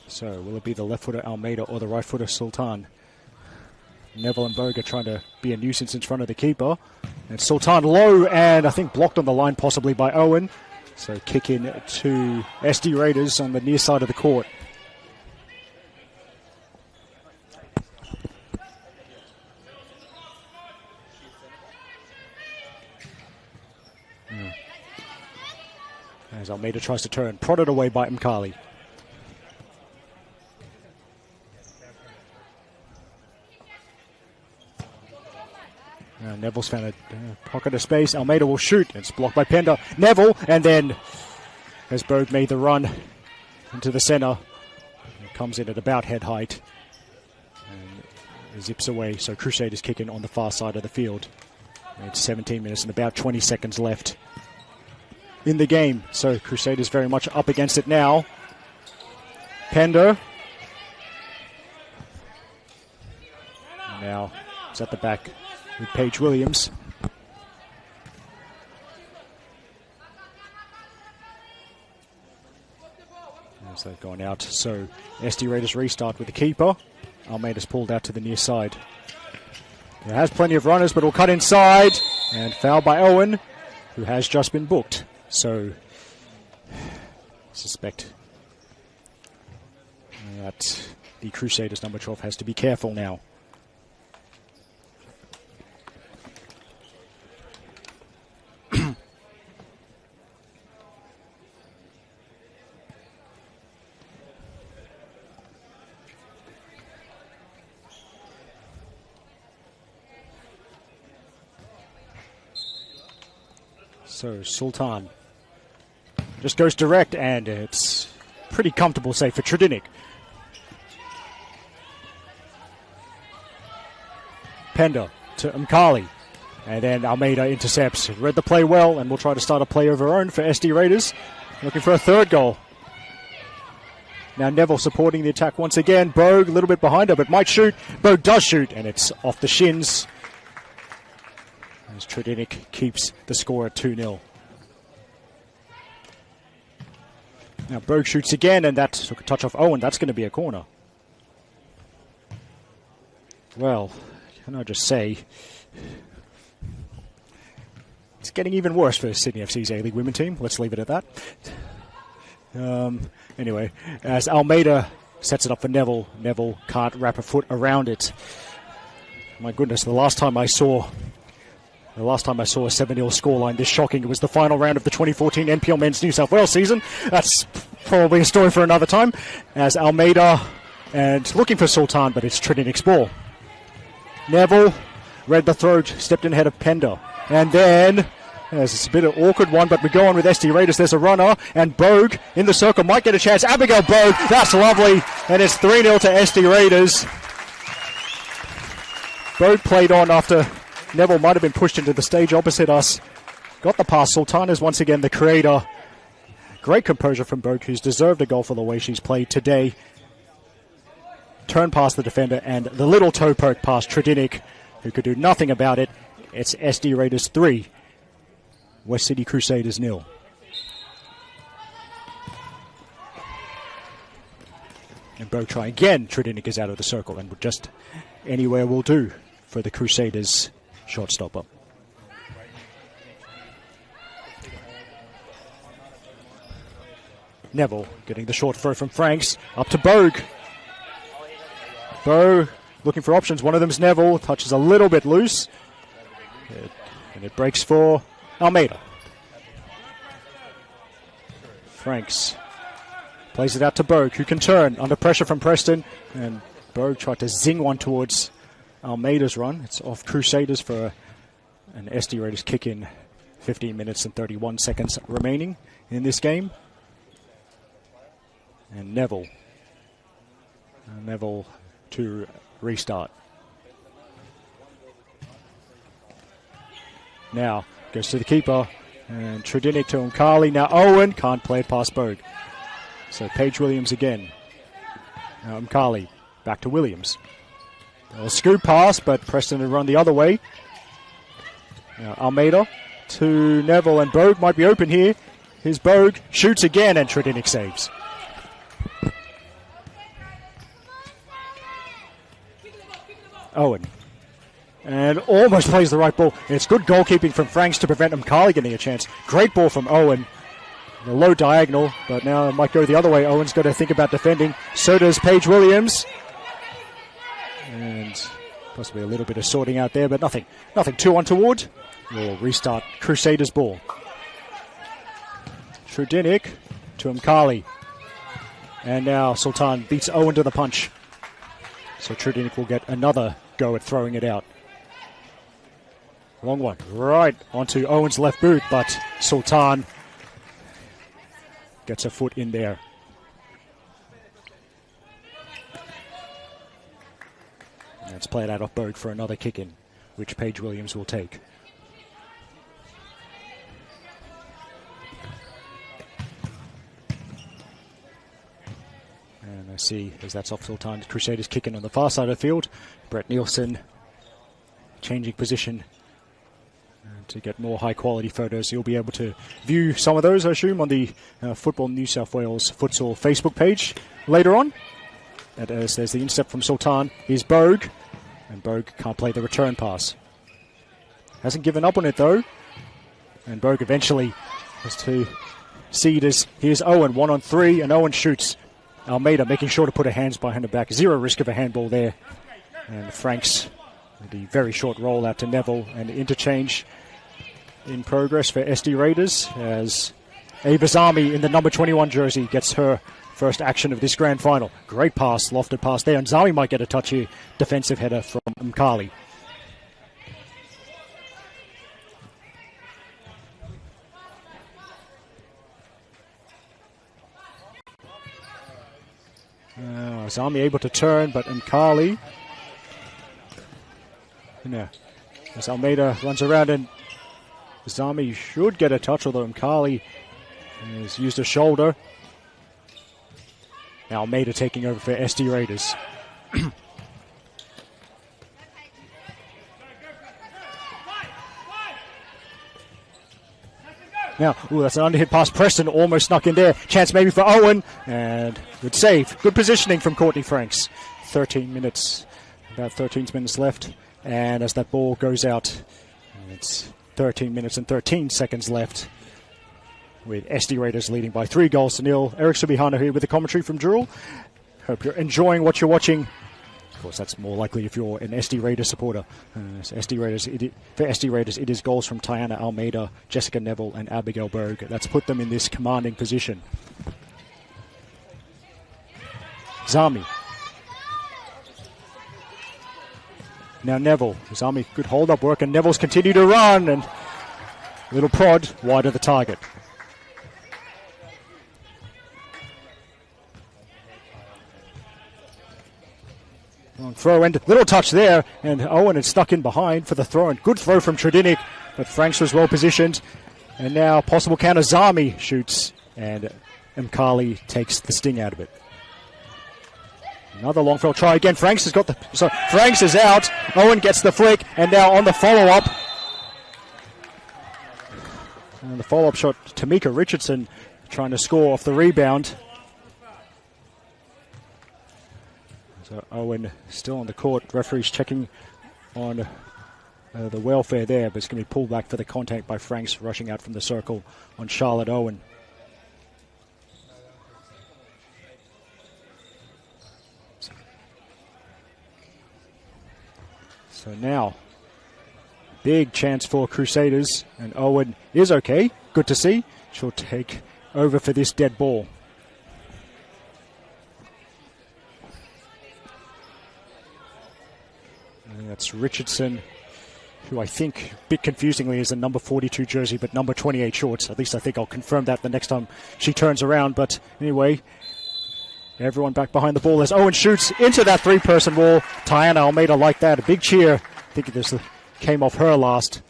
So will it be the left footer Almeida or the right footer Sultan? Neville and Bogue are trying to be a nuisance in front of the keeper. And Sultan low, and I think blocked on the line possibly by Owen. So kick in to SD Raiders on the near side of the court. As Almeida tries to turn, prodded away by Mkali. Neville's found a pocket of space. Almeida will shoot. It's blocked by Pender. Neville, and then as Berg made the run into the centre, it comes in at about head height and zips away. So Crusaders kick in on the far side of the field. It's 17 minutes and about 20 seconds left in the game. So Crusaders very much up against it now. Pender. Now it's at the back with Paige Williams. As they've gone out. So SD Raiders restart with the keeper. Almeida's pulled out to the near side. It has plenty of runners, but will cut inside. And foul by Owen, who has just been booked. So, I suspect that the Crusaders number 12 has to be careful now. So Sultan just goes direct, and it's pretty comfortable save for Tredinik. Pender to Mkali, and then Almeida intercepts. Read the play well, and we'll try to start a play of our own for SD Raiders. Looking for a third goal. Now Neville supporting the attack once again. Bogue a little bit behind her, but might shoot. Bogue does shoot, and it's off the shins. As Tredinik keeps the score at 2-0. Now Berg shoots again, and that took a touch off Owen. That's going to be a corner. Well, can I just say, it's getting even worse for Sydney FC's A-League women team. Let's leave it at that. Anyway, as Almeida sets it up for Neville, Neville can't wrap a foot around it. My goodness, the last time I saw a 7-0 scoreline this shocking, it was the final round of the 2014 NPL Men's New South Wales season. That's probably a story for another time. As Almeida, and looking for Sultan, but it's Tredinik's ball. Neville read the throat, stepped in ahead of Pender. And then, it's a bit of an awkward one, but we go on with SD Raiders. There's a runner, and Bogue in the circle might get a chance. Abigail Bogue, that's lovely. And it's 3-0 to SD Raiders. Bogue played on after Neville might have been pushed into the stage opposite us. Got the pass. Sultan is once again the creator. Great composure from Bogue, who's deserved a goal for the way she's played today. Turn past the defender, and the little toe poke past Tredinik, who could do nothing about it. It's SD Raiders 3, West City Crusaders 0. And Bogue try again. Tredinik is out of the circle, and just anywhere will do for the Crusaders shot stopper. Neville getting the short throw from Franks. Up to Bogue. Bogue looking for options. One of them's Neville. Touches a little bit loose. And it breaks for Almeida. Franks plays it out to Bogue, who can turn under pressure from Preston. And Bogue tried to zing one towards Almeida's run. It's off Crusaders for an SD Raiders kick in. 15 minutes and 31 seconds remaining in this game. And Neville to restart. Now goes to the keeper, and Tredinik to Mkali. Now Owen can't play it past Bogue. So Paige Williams again. Now Mkali back to Williams. A scoop pass, but Preston had run the other way. Now Almeida to Neville, and Bogue might be open here. Here's Bogue, shoots again, and Tredinik saves. Owen. And almost plays the right ball. It's good goalkeeping from Franks to prevent Mkali getting a chance. Great ball from Owen. A low diagonal, but now it might go the other way. Owen's got to think about defending. So does Paige Williams. And possibly a little bit of sorting out there, but nothing too untoward. We'll restart Crusaders ball. Tredinik to Mkali. And now Sultan beats Owen to the punch. So Tredinik will get another go at throwing it out. Long one, right onto Owen's left boot, but Sultan gets a foot in there. And it's played out off Berg for another kick in, which Paige Williams will take. And I see as that's off Sultan, Crusaders kicking on the far side of the field. Brett Nielsen changing position to get more high quality photos. You'll be able to view some of those, I assume, on the Football New South Wales Futsal Facebook page later on. And as there's the intercept from Sultan, here's Berg, and Berg can't play the return pass. Hasn't given up on it though, and Berg eventually has to seed as here's Owen, 1-on-3, and Owen shoots. Almeida making sure to put her hands behind her back. Zero risk of a handball there. And Franks, the very short roll out to Neville, and interchange in progress for SD Raiders as Ava Zami in the number 21 jersey gets her first action of this grand final. Great pass, lofted pass there, and Zami might get a touch here. Defensive header from Mkali. Zami able to turn, but Mkali. As Almeida runs around, and Zami should get a touch, although Mkali has used a shoulder. Now Almeida taking over for SD Raiders. Now, that's an underhit pass. Preston almost snuck in there. Chance maybe for Owen, and good save. Good positioning from Courtney Franks. 13 minutes, about 13 minutes left. And as that ball goes out, it's 13 minutes and 13 seconds left, with SD Raiders leading by 3-0. Eric Subihana here with the commentary from Dural. Hope you're enjoying what you're watching. Of course, that's more likely if you're an SD Raiders supporter. For SD Raiders, it is goals from Tiana Almeida, Jessica Neville, and Abigail Berg. That's put them in this commanding position. Zami. Now Neville. Zami, good hold-up work, and Neville's continue to run, and little prod wide of the target. On throw end, little touch there, and Owen had stuck in behind for the throw, and good throw from Tredinic, but Franks was well positioned. And now possible counter, Zami shoots, and Mkali takes the sting out of it. Another long throw try again. Franks has got Franks is out. Owen gets the flick, and now on the follow-up. And the follow-up shot, Tamika Richardson trying to score off the rebound. So Owen still on the court. Referee's checking on the welfare there, but it's going to be pulled back for the contact by Franks rushing out from the circle on Charlotte Owen. So now, big chance for Crusaders, and Owen is okay. Good to see. She'll take over for this dead ball. And that's Richardson, who I think, a bit confusingly, is a number 42 jersey, but number 28 shorts. At least I think I'll confirm that the next time she turns around. But anyway, everyone back behind the ball as Owen shoots into that three-person wall. Tiana Almeida like that. A big cheer. I think this came off her last.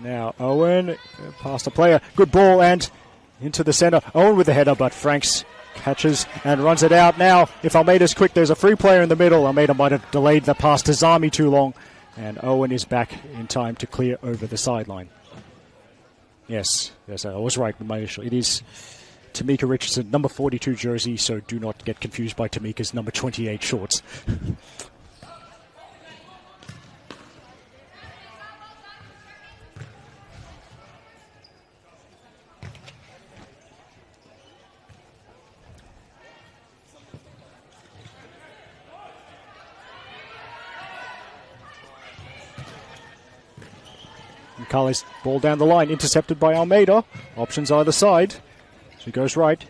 Now Owen past the player. Good ball and into the center. Owen with the header, but Franks catches and runs it out. Now, if Almeida's quick, there's a free player in the middle. Almeida might have delayed the pass to Zami too long. And Owen is back in time to clear over the sideline. Yes, I was right with my initial. It is Tamika Richardson, number 42 jersey, so do not get confused by Tamika's number 28 shorts. Mkali's ball down the line, intercepted by Almeida. Options either side. She goes right.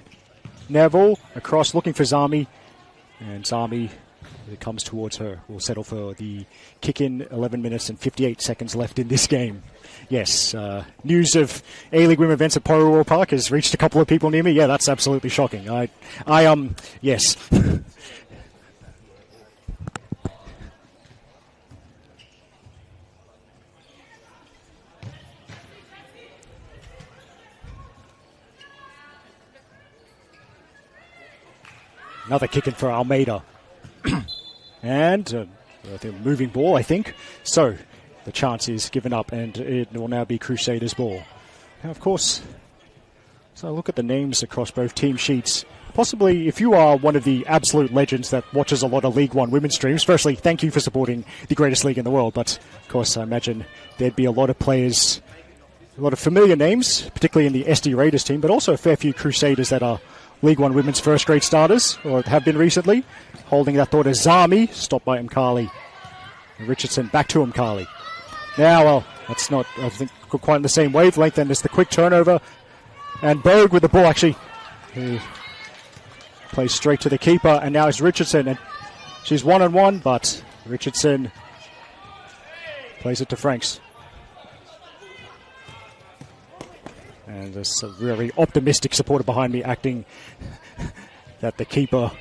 Neville across looking for Zami. And Zami, it comes towards her, will settle for the kick in. 11 minutes and 58 seconds left in this game. Yes, news of A-League Women events at Porowar Park has reached a couple of people near me. Yeah, that's absolutely shocking. Yes. Another kick in for Almeida. And the moving ball, I think. So the chance is given up, and it will now be Crusaders' ball. Now, of course, so I look at the names across both team sheets. Possibly, if you are one of the absolute legends that watches a lot of League One women's streams, firstly, thank you for supporting the greatest league in the world. But, of course, I imagine there'd be a lot of players, a lot of familiar names, particularly in the SD Raiders team, but also a fair few Crusaders that are League One women's first-grade starters, or have been recently. Holding that thought as Zami, stopped by Mkali. Richardson back to Mkali. Now, well, that's not, I think, quite in the same wavelength, and it's the quick turnover. And Berg with the ball, actually. He plays straight to the keeper, and now it's Richardson. And she's one-on-one, but Richardson plays it to Franks. And there's a really optimistic supporter behind me acting that the keeper,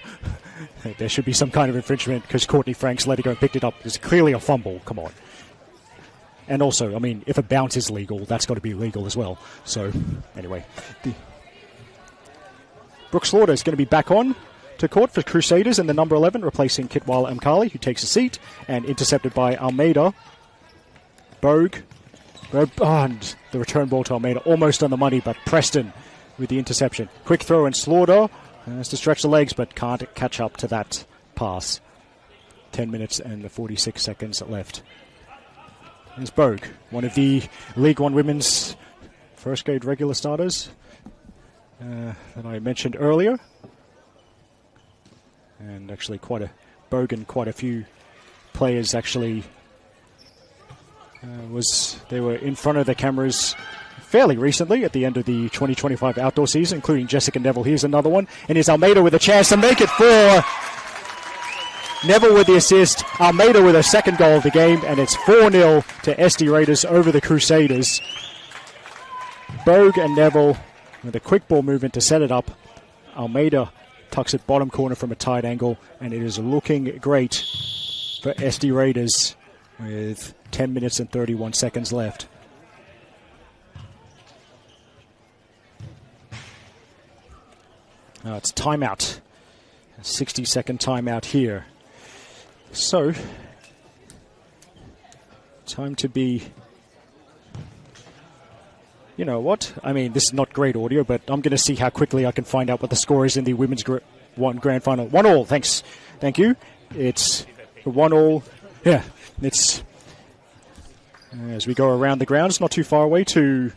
there should be some kind of infringement because Courtney Franks let it go and picked it up. It's clearly a fumble. Come on. And also, I mean, if a bounce is legal, that's got to be legal as well. So, anyway. Brooke Slaughter is going to be back on to court for Crusaders in the number 11, replacing Kitwal Mkali, who takes a seat, and intercepted by Almeida. Bogue. And the return ball to Almeida, almost on the money, but Preston with the interception. Quick throw and Slaughter has to stretch the legs, but can't catch up to that pass. 10 minutes and 46 seconds left. There's Bogue, one of the League One women's first-grade regular starters that I mentioned earlier. And actually Bogue and quite a few players actually they were in front of the cameras fairly recently at the end of the 2025 outdoor season, including Jessica Neville. Here's another one, and here's Almeida with a chance to make it 4. Neville with the assist, Almeida with a second goal of the game, and it's 4-0 to SD Raiders over the Crusaders. Bogue and Neville with a quick ball movement to set it up. Almeida tucks it bottom corner from a tight angle, and it is looking great for SD Raiders with 10 minutes and 31 seconds left. It's timeout. A 60-second timeout here. So, time to be... You know what? I mean, this is not great audio, but I'm going to see how quickly I can find out what the score is in the women's grand final. 1-1. Thanks. Thank you. It's 1-1. Yeah, it's... As we go around the grounds, not too far away to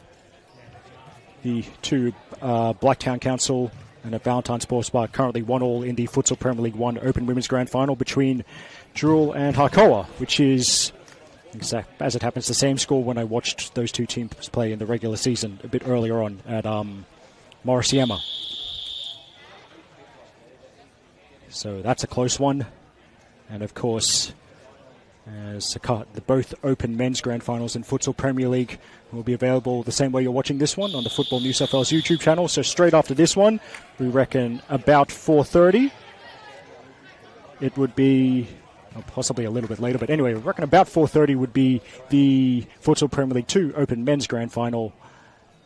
the Blacktown Council and at Valentine Sports Park, currently 1-1 in the Futsal Premier League 1 Open Women's Grand Final between Jewel and Harcoa, which is, as it happens, the same score when I watched those two teams play in the regular season a bit earlier on at Morrisiema. So that's a close one. And of course, as the both Open Men's Grand Finals in Futsal Premier League will be available the same way you're watching this one on the Football New South Wales YouTube channel. So straight after this one, we reckon about 4:30. It would be possibly a little bit later, but anyway, we reckon about 4:30 would be the Futsal Premier League 2 Open Men's Grand Final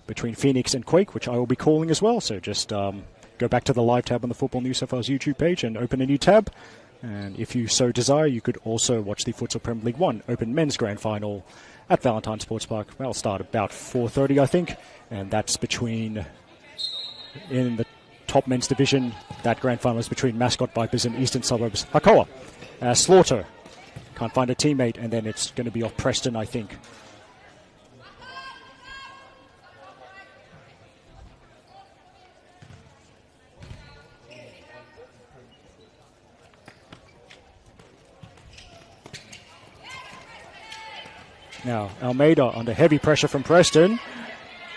between Phoenix and Quake, which I will be calling as well. So just go back to the live tab on the Football New South Wales YouTube page and open a new tab. And if you so desire, you could also watch the Futsal Premier League 1 Open Men's Grand Final at Valentine Sports Park. That'll start about 4:30, I think. And that's between, in the top men's division, that grand final is between Mascot Vipers and Eastern Suburbs Hakoa. Slaughter can't find a teammate, and then it's going to be off Preston, I think. Now, Almeida under heavy pressure from Preston.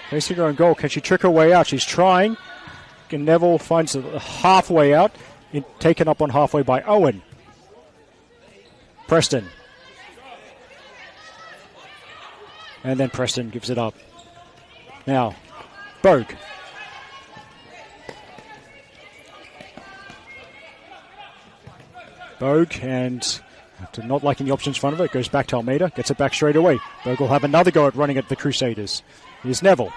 Facing her own goal. Can she trick her way out? She's trying. and Neville finds a halfway out, taken up on halfway by Owen. Preston. And then Preston gives it up. Now, Bogue. Bogue, and after not liking the options in front of it, goes back to Almeida, gets it back straight away. Bogue will have another go at running at the Crusaders. Here's Neville.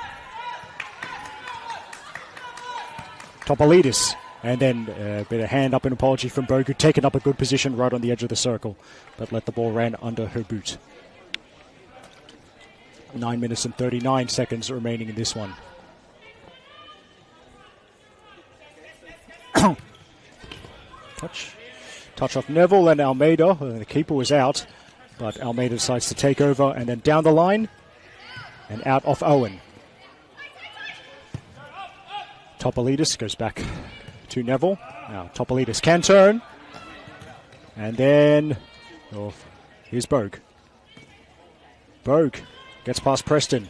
Topolidis. And then a bit of hand up, an apology from Bogue, who'd taken up a good position right on the edge of the circle, but let the ball ran under her boot. 9 minutes and 39 seconds remaining in this one. Touch off Neville and Almeida. The keeper was out, but Almeida decides to take over, and then down the line and out off Owen. Topolidis goes back to Neville. Now Topolidis can turn. And then here's Bogue. Bogue gets past Preston.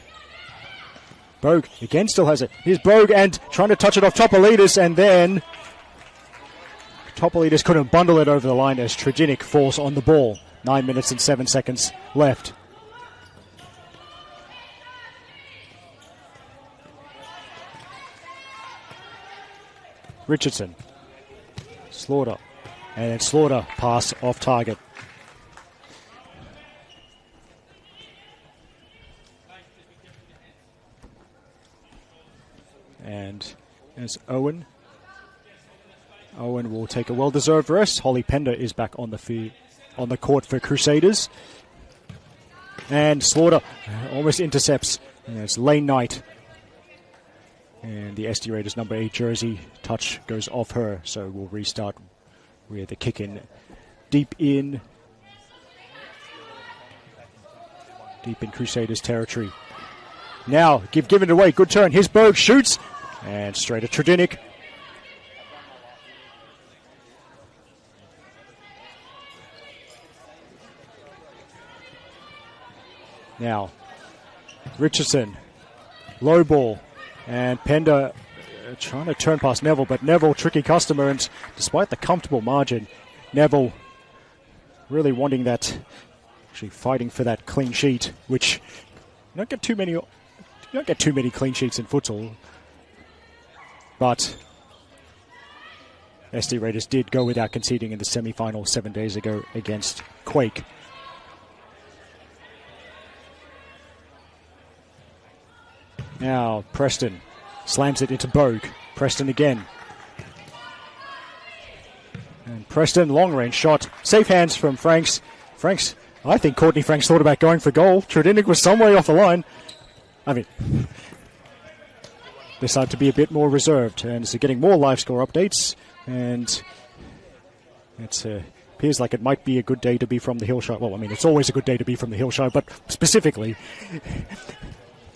Bogue again still has it. Here's Bogue and trying to touch it off Topolidis, and then Topolidis couldn't bundle it over the line as Trajinic falls on the ball. 9 minutes and 7 seconds left. Richardson. Slaughter. And then Slaughter pass off target. And as Owen will take a well-deserved rest. Holly Pender is back on the court for Crusaders. And Slaughter almost intercepts. And it's Lane Knight. And the SD Raiders number 8 jersey touch goes off her. So we'll restart with the kick in deep in Crusaders territory. Now given it away. Good turn. Here's Bogue, shoots. And straight at Trajinic. Now, Richardson, low ball, and Pender trying to turn past Neville, but Neville, tricky customer, and despite the comfortable margin, Neville really wanting that, actually fighting for that clean sheet, which you don't get too many clean sheets in futsal, but SD Raiders did go without conceding in the semi-final 7 days ago against Quake. Now Preston slams it into Bogue. Preston again. And Preston, long range shot. Safe hands from Franks. I think Courtney Franks thought about going for goal. Trudinic was some way off the line. I mean, decided to be a bit more reserved. And so getting more live score updates. And it appears like it might be a good day to be from the Hillshire. Well, I mean, it's always a good day to be from the Hillshire, but specifically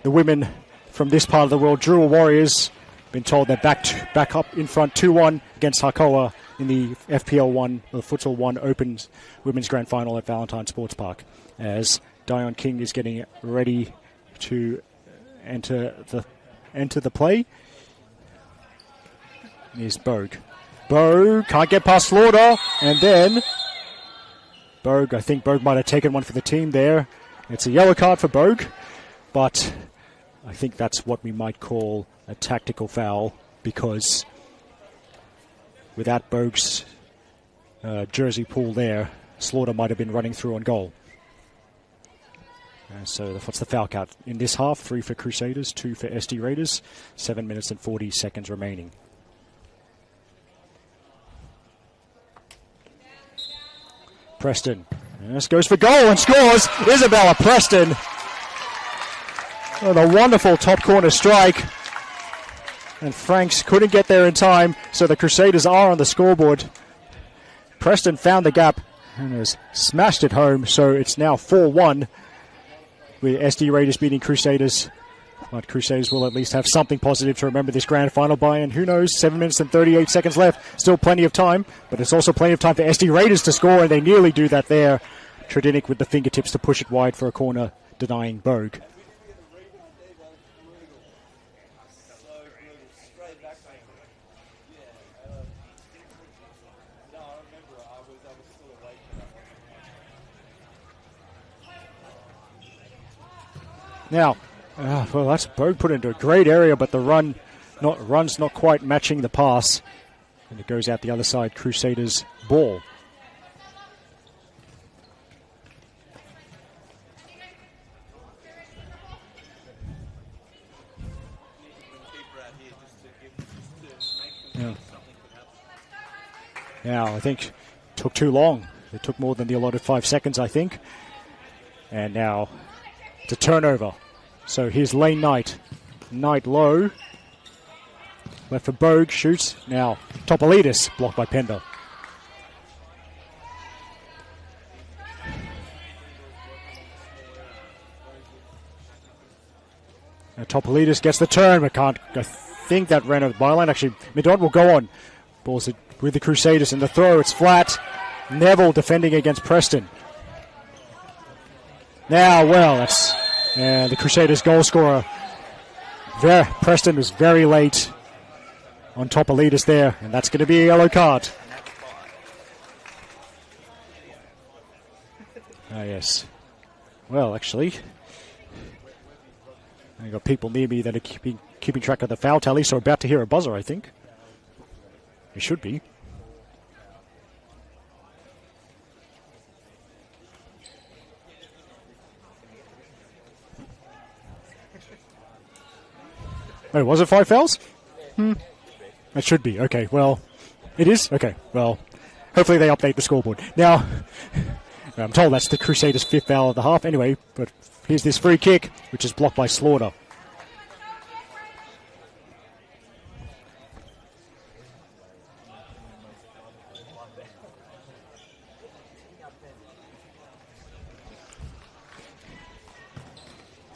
the women from this part of the world, Drua Warriors, been told they're back up in front 2-1 against Hakoah in the FPL 1, the Futsal 1 Open Women's Grand Final at Valentine Sports Park, as Dion King is getting ready to enter the play. Here's Bogue. Bogue can't get past Slaughter, and then I think Bogue might have taken one for the team there. It's a yellow card for Bogue, but I think that's what we might call a tactical foul, because without Bogue's jersey pull there, Slaughter might have been running through on goal. So what's the foul count in this half? 3 for Crusaders, 2 for SD Raiders. 7 minutes and 40 seconds remaining. Preston. And this goes for goal and scores. Isabella Preston. Oh, the wonderful top corner strike. And Franks couldn't get there in time, so the Crusaders are on the scoreboard. Preston found the gap and has smashed it home, so it's now 4-1 with SD Raiders beating Crusaders. But Crusaders will at least have something positive to remember this grand final by, and who knows, 7 minutes and 38 seconds left. Still plenty of time, but it's also plenty of time for SD Raiders to score, and they nearly do that there. Trudinic with the fingertips to push it wide for a corner, denying Bogue. Now, well, that's Bogue put into a great area, but the run's not quite matching the pass. And it goes out the other side, Crusaders ball. Yeah. Now, I think it took too long. It took more than the allotted 5 seconds, I think. And now it's a turnover. So here's Lane Knight. Knight low. Left for Bogue, shoots. Now Topolidis, blocked by Pender. Now Topolidis gets the turn, but can't. I think that ran over the byline. Actually, Midot will go on. Ball's with the Crusaders in the throw. It's flat. Neville defending against Preston. Now, well, that's the Crusaders' goal scorer. Preston was very late on Topolidis there, and that's going to be a yellow card. Ah, yes. Well, actually, I've got people near me that are keeping track of the foul tally, so about to hear a buzzer, I think. It should be. Oh, was it 5 fouls? It should be. Okay, well, it is? Okay, well, hopefully they update the scoreboard. Now, I'm told that's the Crusaders' 5th foul of the half anyway, but here's this free kick, which is blocked by Slaughter.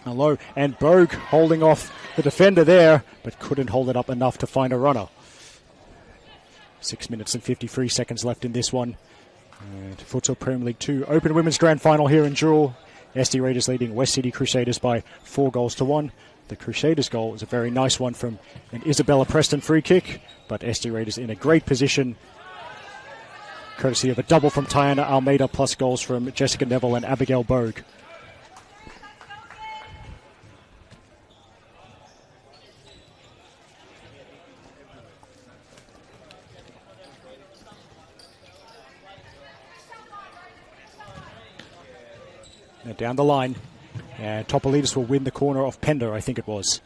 Low, and Bogue holding off the defender there, but couldn't hold it up enough to find a runner. 6 minutes and 53 seconds left in this one. And Futsal Premier League 2 Open Women's Grand Final here in Jewel. SD Raiders leading West City Crusaders by 4-1. The Crusaders goal was a very nice one from an Isabella Preston free kick, but SD Raiders in a great position, courtesy of a double from Tiana Almeida plus goals from Jessica Neville and Abigail Bogue. Down the line, and Topolidis will win the corner off Pender, I think it was.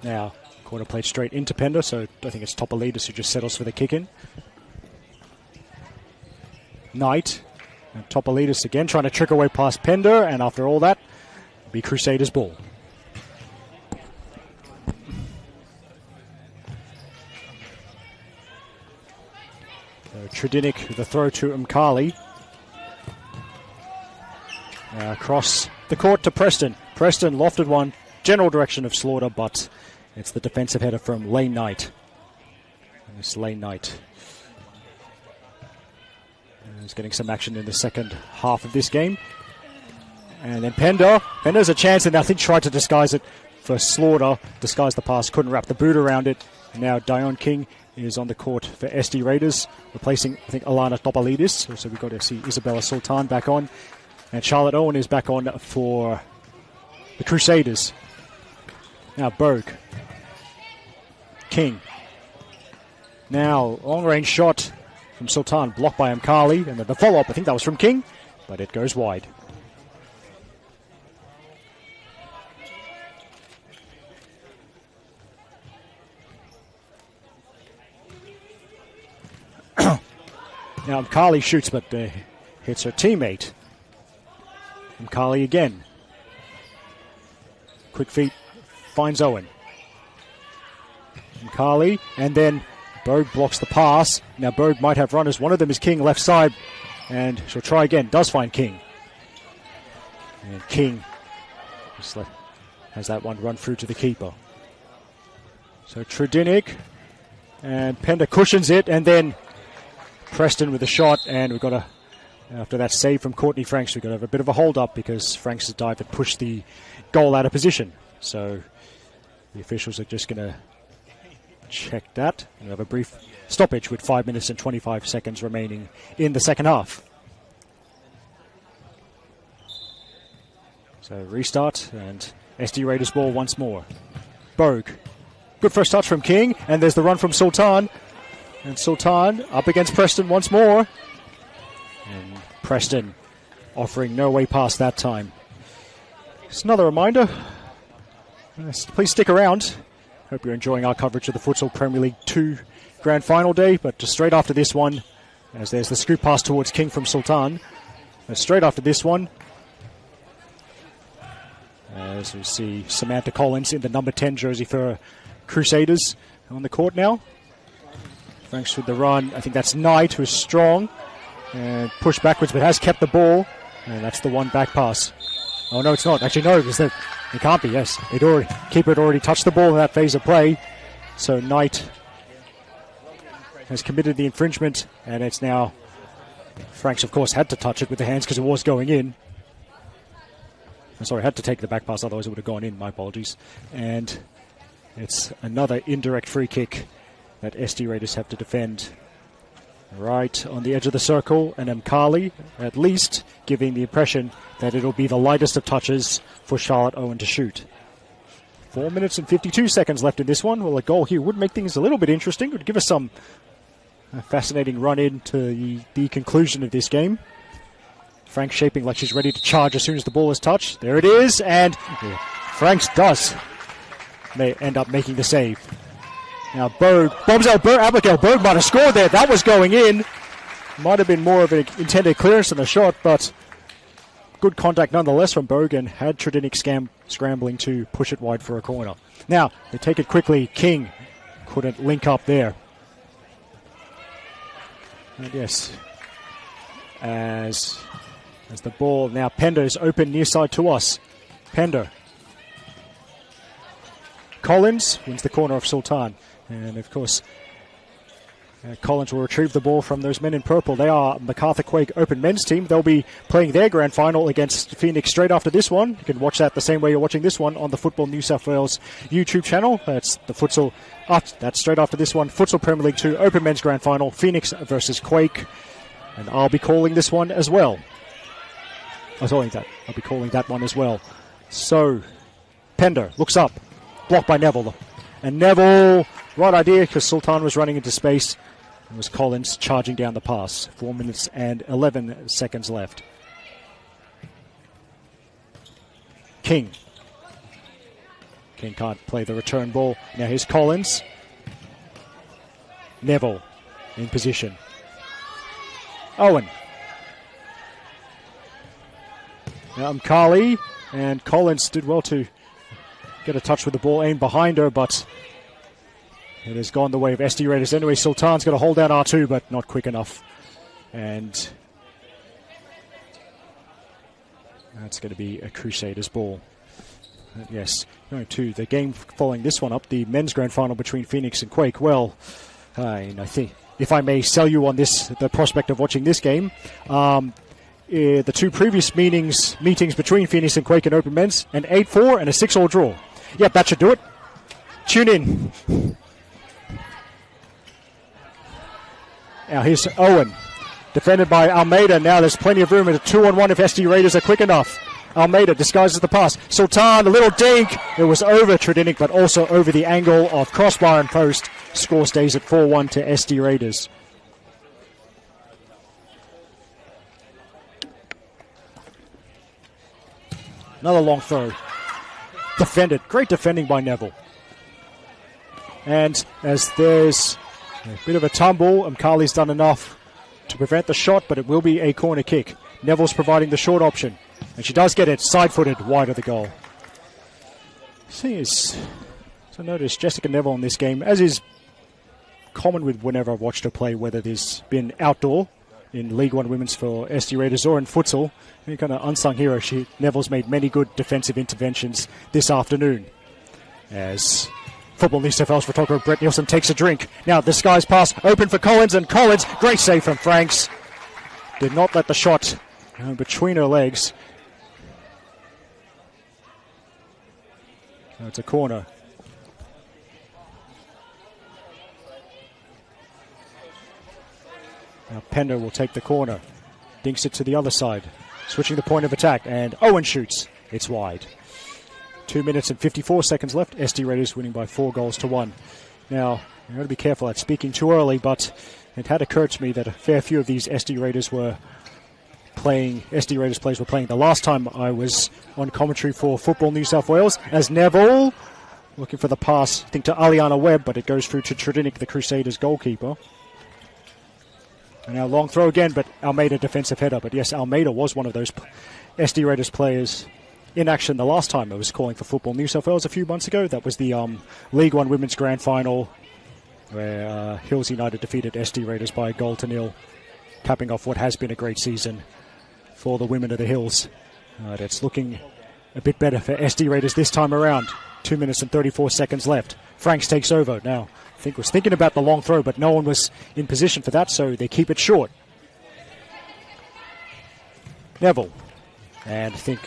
Now, corner played straight into Pender, so I think it's Topolidis who just settles for the kick in. Knight, and Topolidis again trying to trick away past Pender, and after all that, be Crusaders' ball. Tradinic with the throw to Mkali. Across the court to Preston. Preston lofted one, general direction of Slaughter, but it's the defensive header from Lane Knight. And it's Lane Knight. He's getting some action in the second half of this game. And then Pender. Pender's a chance, and I think tried to disguise it for Slaughter. Disguised the pass, couldn't wrap the boot around it. And now Dion King is on the court for SD Raiders, replacing, I think, Alana Topolidis. So we've got to see Isabella Sultan back on. And Charlotte Owen is back on for the Crusaders. Now Bogue. King. Now, long-range shot from Sultan, blocked by Mkali. And then the follow-up, I think that was from King, but it goes wide. Now Mkali shoots, but hits her teammate. Mkali again. Quick feet finds Owen. Mkali, and then Bogue blocks the pass. Now Bogue might have runners. One of them is King, left side, and she'll try again. Does find King. And King just has that one run through to the keeper. So Tradinic, and Pender cushions it, and then Preston with a shot, and we've got after that save from Courtney Franks, we've got to have a bit of a hold-up because Franks' dive had pushed the goal out of position. So the officials are just going to check that. We have a brief stoppage with 5 minutes and 25 seconds remaining in the second half. So restart and SD Raiders ball once more. Bogue. Good first touch from King, and there's the run from Sultan. And Sultan up against Preston once more. And Preston offering no way past that time. Just another reminder, please stick around. Hope you're enjoying our coverage of the Futsal Premier League 2 Grand Final Day, but just straight after this one, as there's the scoop pass towards King from Sultan. And straight after this one, as we see Samantha Collins in the number 10 jersey for Crusaders on the court now. Franks with the run. I think that's Knight, who's strong and pushed backwards, but has kept the ball. And that's the one back pass. Oh, no, it's not. Actually, no, because it can't be, yes. Keeper had already touched the ball in that phase of play. So Knight has committed the infringement, and it's now... Franks, of course, had to touch it with the hands because it was going in. I'm sorry, had to take the back pass, otherwise it would have gone in. My apologies. And it's another indirect free kick that SD Raiders have to defend. Right on the edge of the circle, and Mkali, at least, giving the impression that it'll be the lightest of touches for Charlotte Owen to shoot. 4 minutes and 52 seconds left in this one. Well, a goal here would make things a little bit interesting. It would give us some fascinating run into the conclusion of this game. Frank shaping like she's ready to charge as soon as the ball is touched. There it is, and Franks may end up making the save. Now Bogue bombs out. Abigail Bogue might have scored there. That was going in. Might have been more of an intended clearance than a shot, but good contact nonetheless from Bogue, and had Tredinick scrambling to push it wide for a corner. Now they take it quickly. King couldn't link up there. And yes, as the ball now, Pender is open near side to us. Pender. Collins wins the corner of Sultan. And of course, Collins will retrieve the ball from those men in purple. They are MacArthur Quake Open Men's team. They'll be playing their grand final against Phoenix straight after this one. You can watch that the same way you're watching this one on the Football New South Wales YouTube channel. That's the Futsal. That's straight after this one. Futsal Premier League 2 Open Men's Grand Final. Phoenix versus Quake. And I'll be calling this one as well. I'll be calling that one as well. So, Pender looks up. Blocked by Neville. And Neville, right idea, because Sultan was running into space. It was Collins charging down the pass. 4 minutes and 11 seconds left. King. King can't play the return ball. Now here's Collins. Neville in position. Owen. Now Mkali, and Collins did well to get a touch with the ball aimed behind her, but it has gone the way of SD Raiders. Anyway, Sultan's got to hold down R2, but not quick enough. And that's going to be a Crusaders ball. Yes, going to the game following this one up, the men's grand final between Phoenix and Quake. Well, I think if I may sell you on this, the prospect of watching this game, the two previous meetings between Phoenix and Quake in Open Men's, an 8-4 and a 6-all draw. Yep, that should do it. Tune in. Now here's Owen, defended by Almeida. Now there's plenty of room at a 2-on-1 if SD Raiders are quick enough. Almeida disguises the pass. Sultan, a little dink. It was over Tredinick, but also over the angle of crossbar and post. Score stays at 4-1 to SD Raiders. Another long throw. Defended. Great defending by Neville. And as there's a bit of a tumble, Mkali's done enough to prevent the shot, but it will be a corner kick. Neville's providing the short option. And she does get it side-footed wide of the goal. So notice Jessica Neville in this game, as is common with whenever I've watched her play, whether there's been outdoor in League One Women's for SD Raiders or in futsal, any kind of unsung hero. Neville's made many good defensive interventions this afternoon. As Football New South Wales photographer Brett Nielsen takes a drink. Now the skies pass open for Collins, and Collins, great save from Franks. Did not let the shot between her legs. It's a corner. Now Pender will take the corner. Dinks it to the other side. Switching the point of attack. And Owen shoots. It's wide. 2 minutes and 54 seconds left. SD Raiders winning by 4-1. Now, I've got to be careful at speaking too early, but it had occurred to me that a fair few of these SD Raiders players were playing the last time I was on commentary for Football New South Wales, as Neville looking for the pass, I think, to Aliana Webb, but it goes through to Trudinic, the Crusaders goalkeeper. And now long throw again, but Almeida defensive header. But yes, Almeida was one of those SD Raiders players in action the last time I was calling for Football New South Wales a few months ago. That was the League One Women's Grand Final, where Hills United defeated SD Raiders by 1-0, capping off what has been a great season for the women of the Hills. It's looking a bit better for SD Raiders this time around. 2 minutes and 34 seconds left. Franks takes over now. I think was thinking about the long throw, but no one was in position for that, so they keep it short. Neville, and I think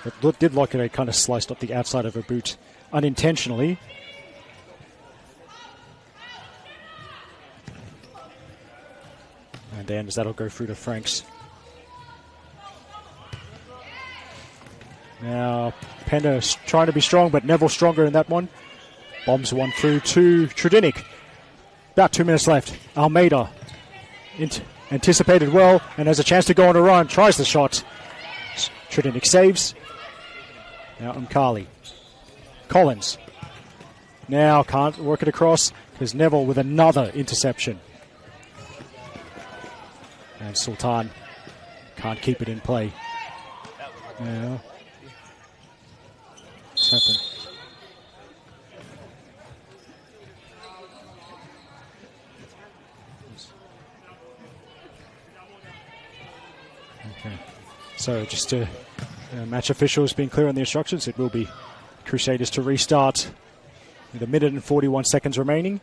it did look like it kind of sliced up the outside of her boot unintentionally. And then that'll go through to Franks. Now, Pender trying to be strong, but Neville stronger in that one. Bombs one through to Trudinic. About 2 minutes left. Almeida anticipated well and has a chance to go on a run. Tries the shot. Trudinic saves. Now Mkali. Collins. Now can't work it across because Neville with another interception. And Sultan can't keep it in play. Now, what's happened? Okay. So just to match officials being clear on the instructions, it will be Crusaders to restart with 1 minute and 41 seconds remaining.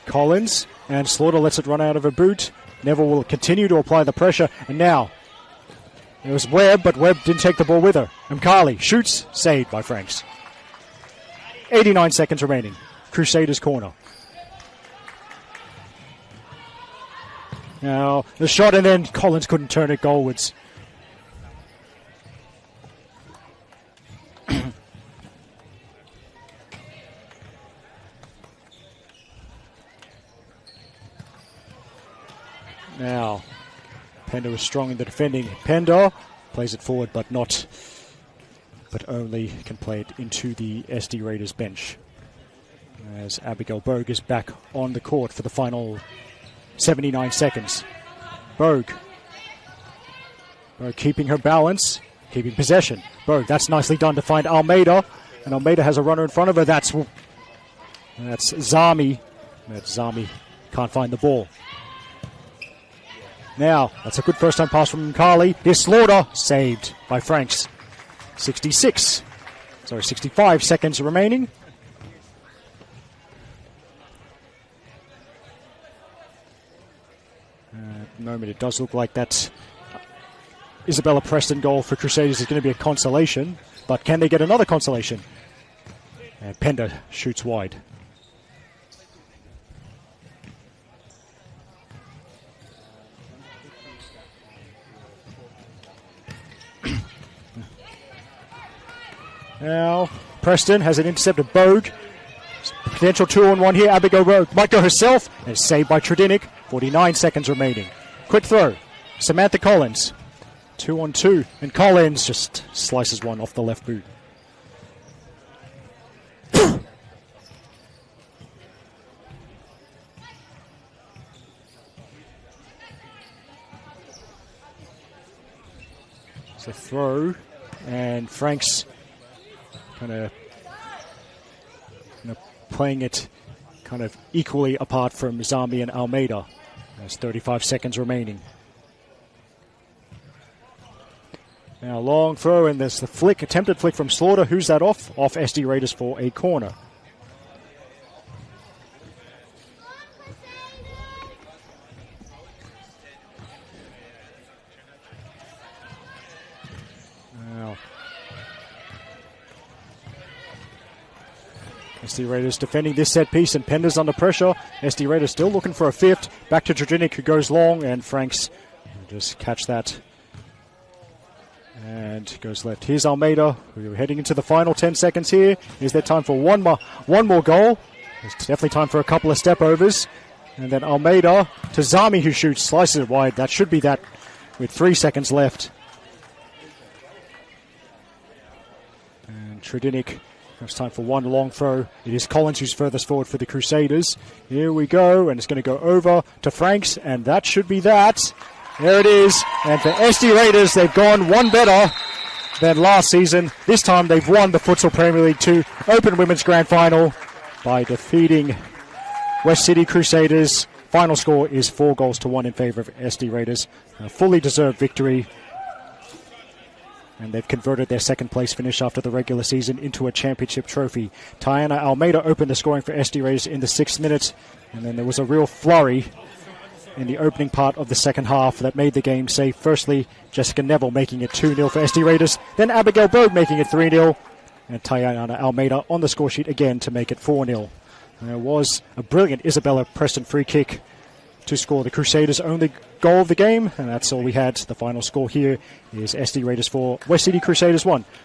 Collins, and Slaughter lets it run out of a boot. Neville will continue to apply the pressure, and now it was Webb, but Webb didn't take the ball with her. Mkali shoots, saved by Franks. 89 seconds remaining. Crusaders corner. Now the shot, and then Collins couldn't turn it goalwards. Now, Pender was strong in the defending. Pender plays it forward, but only can play it into the SD Raiders bench. As Abigail Bogue is back on the court for the final 79 seconds. Bogue keeping her balance, keeping possession. Bogue, that's nicely done to find Almeida, and Almeida has a runner in front of her. That's Zami. Zami can't find the ball. Now, that's a good first-time pass from Mkali. Here's Slaughter, saved by Franks. 65 seconds remaining. At the moment, it does look like that Isabella Preston goal for Crusaders is going to be a consolation, but can they get another consolation? And Pender shoots wide. Now, Preston has an intercepted Bogue. Potential 2-on-1 here. Abigail Bogue might go herself. And it's saved by Trudinic. 49 seconds remaining. Quick throw. Samantha Collins. 2-on-2. And Collins just slices one off the left boot. It's a throw. And Franks kind of playing it kind of equally apart from Zami and Almeida. There's 35 seconds remaining. Now long throw, and there's the flick, attempted flick from Slaughter. Who's that off? Off SD Raiders for a corner. SD Raiders defending this set piece, and Pender's under pressure. SD Raiders still looking for a fifth. Back to Draginic, who goes long, and Franks just catch that. And goes left. Here's Almeida. We're heading into the final 10 seconds here. Is there time for one more goal? There's definitely time for a couple of step overs. And then Almeida to Zami, who shoots, slices it wide. That should be that with 3 seconds left. And Trudinic, it's time for one long throw. It is Collins who's furthest forward for the Crusaders. Here we go, and it's going to go over to Franks, and that should be that. There it is. And for SD Raiders, they've gone one better than last season. This time they've won the Futsal Premier League 2 Open Women's Grand Final by defeating West City Crusaders. Final score is 4-1 in favour of SD Raiders. A fully deserved victory. And they've converted their second place finish after the regular season into a championship trophy. Tiana Almeida opened the scoring for SD Raiders in the 6th minute. And then there was a real flurry in the opening part of the second half that made the game safe. Firstly, Jessica Neville making it 2-0 for SD Raiders. Then Abigail Berg making it 3-0. And Tiana Almeida on the score sheet again to make it 4-0. There was a brilliant Isabella Preston free kick to score the Crusaders' only goal of the game, and that's all we had. The final score here is SD Raiders 4, West City Crusaders 1.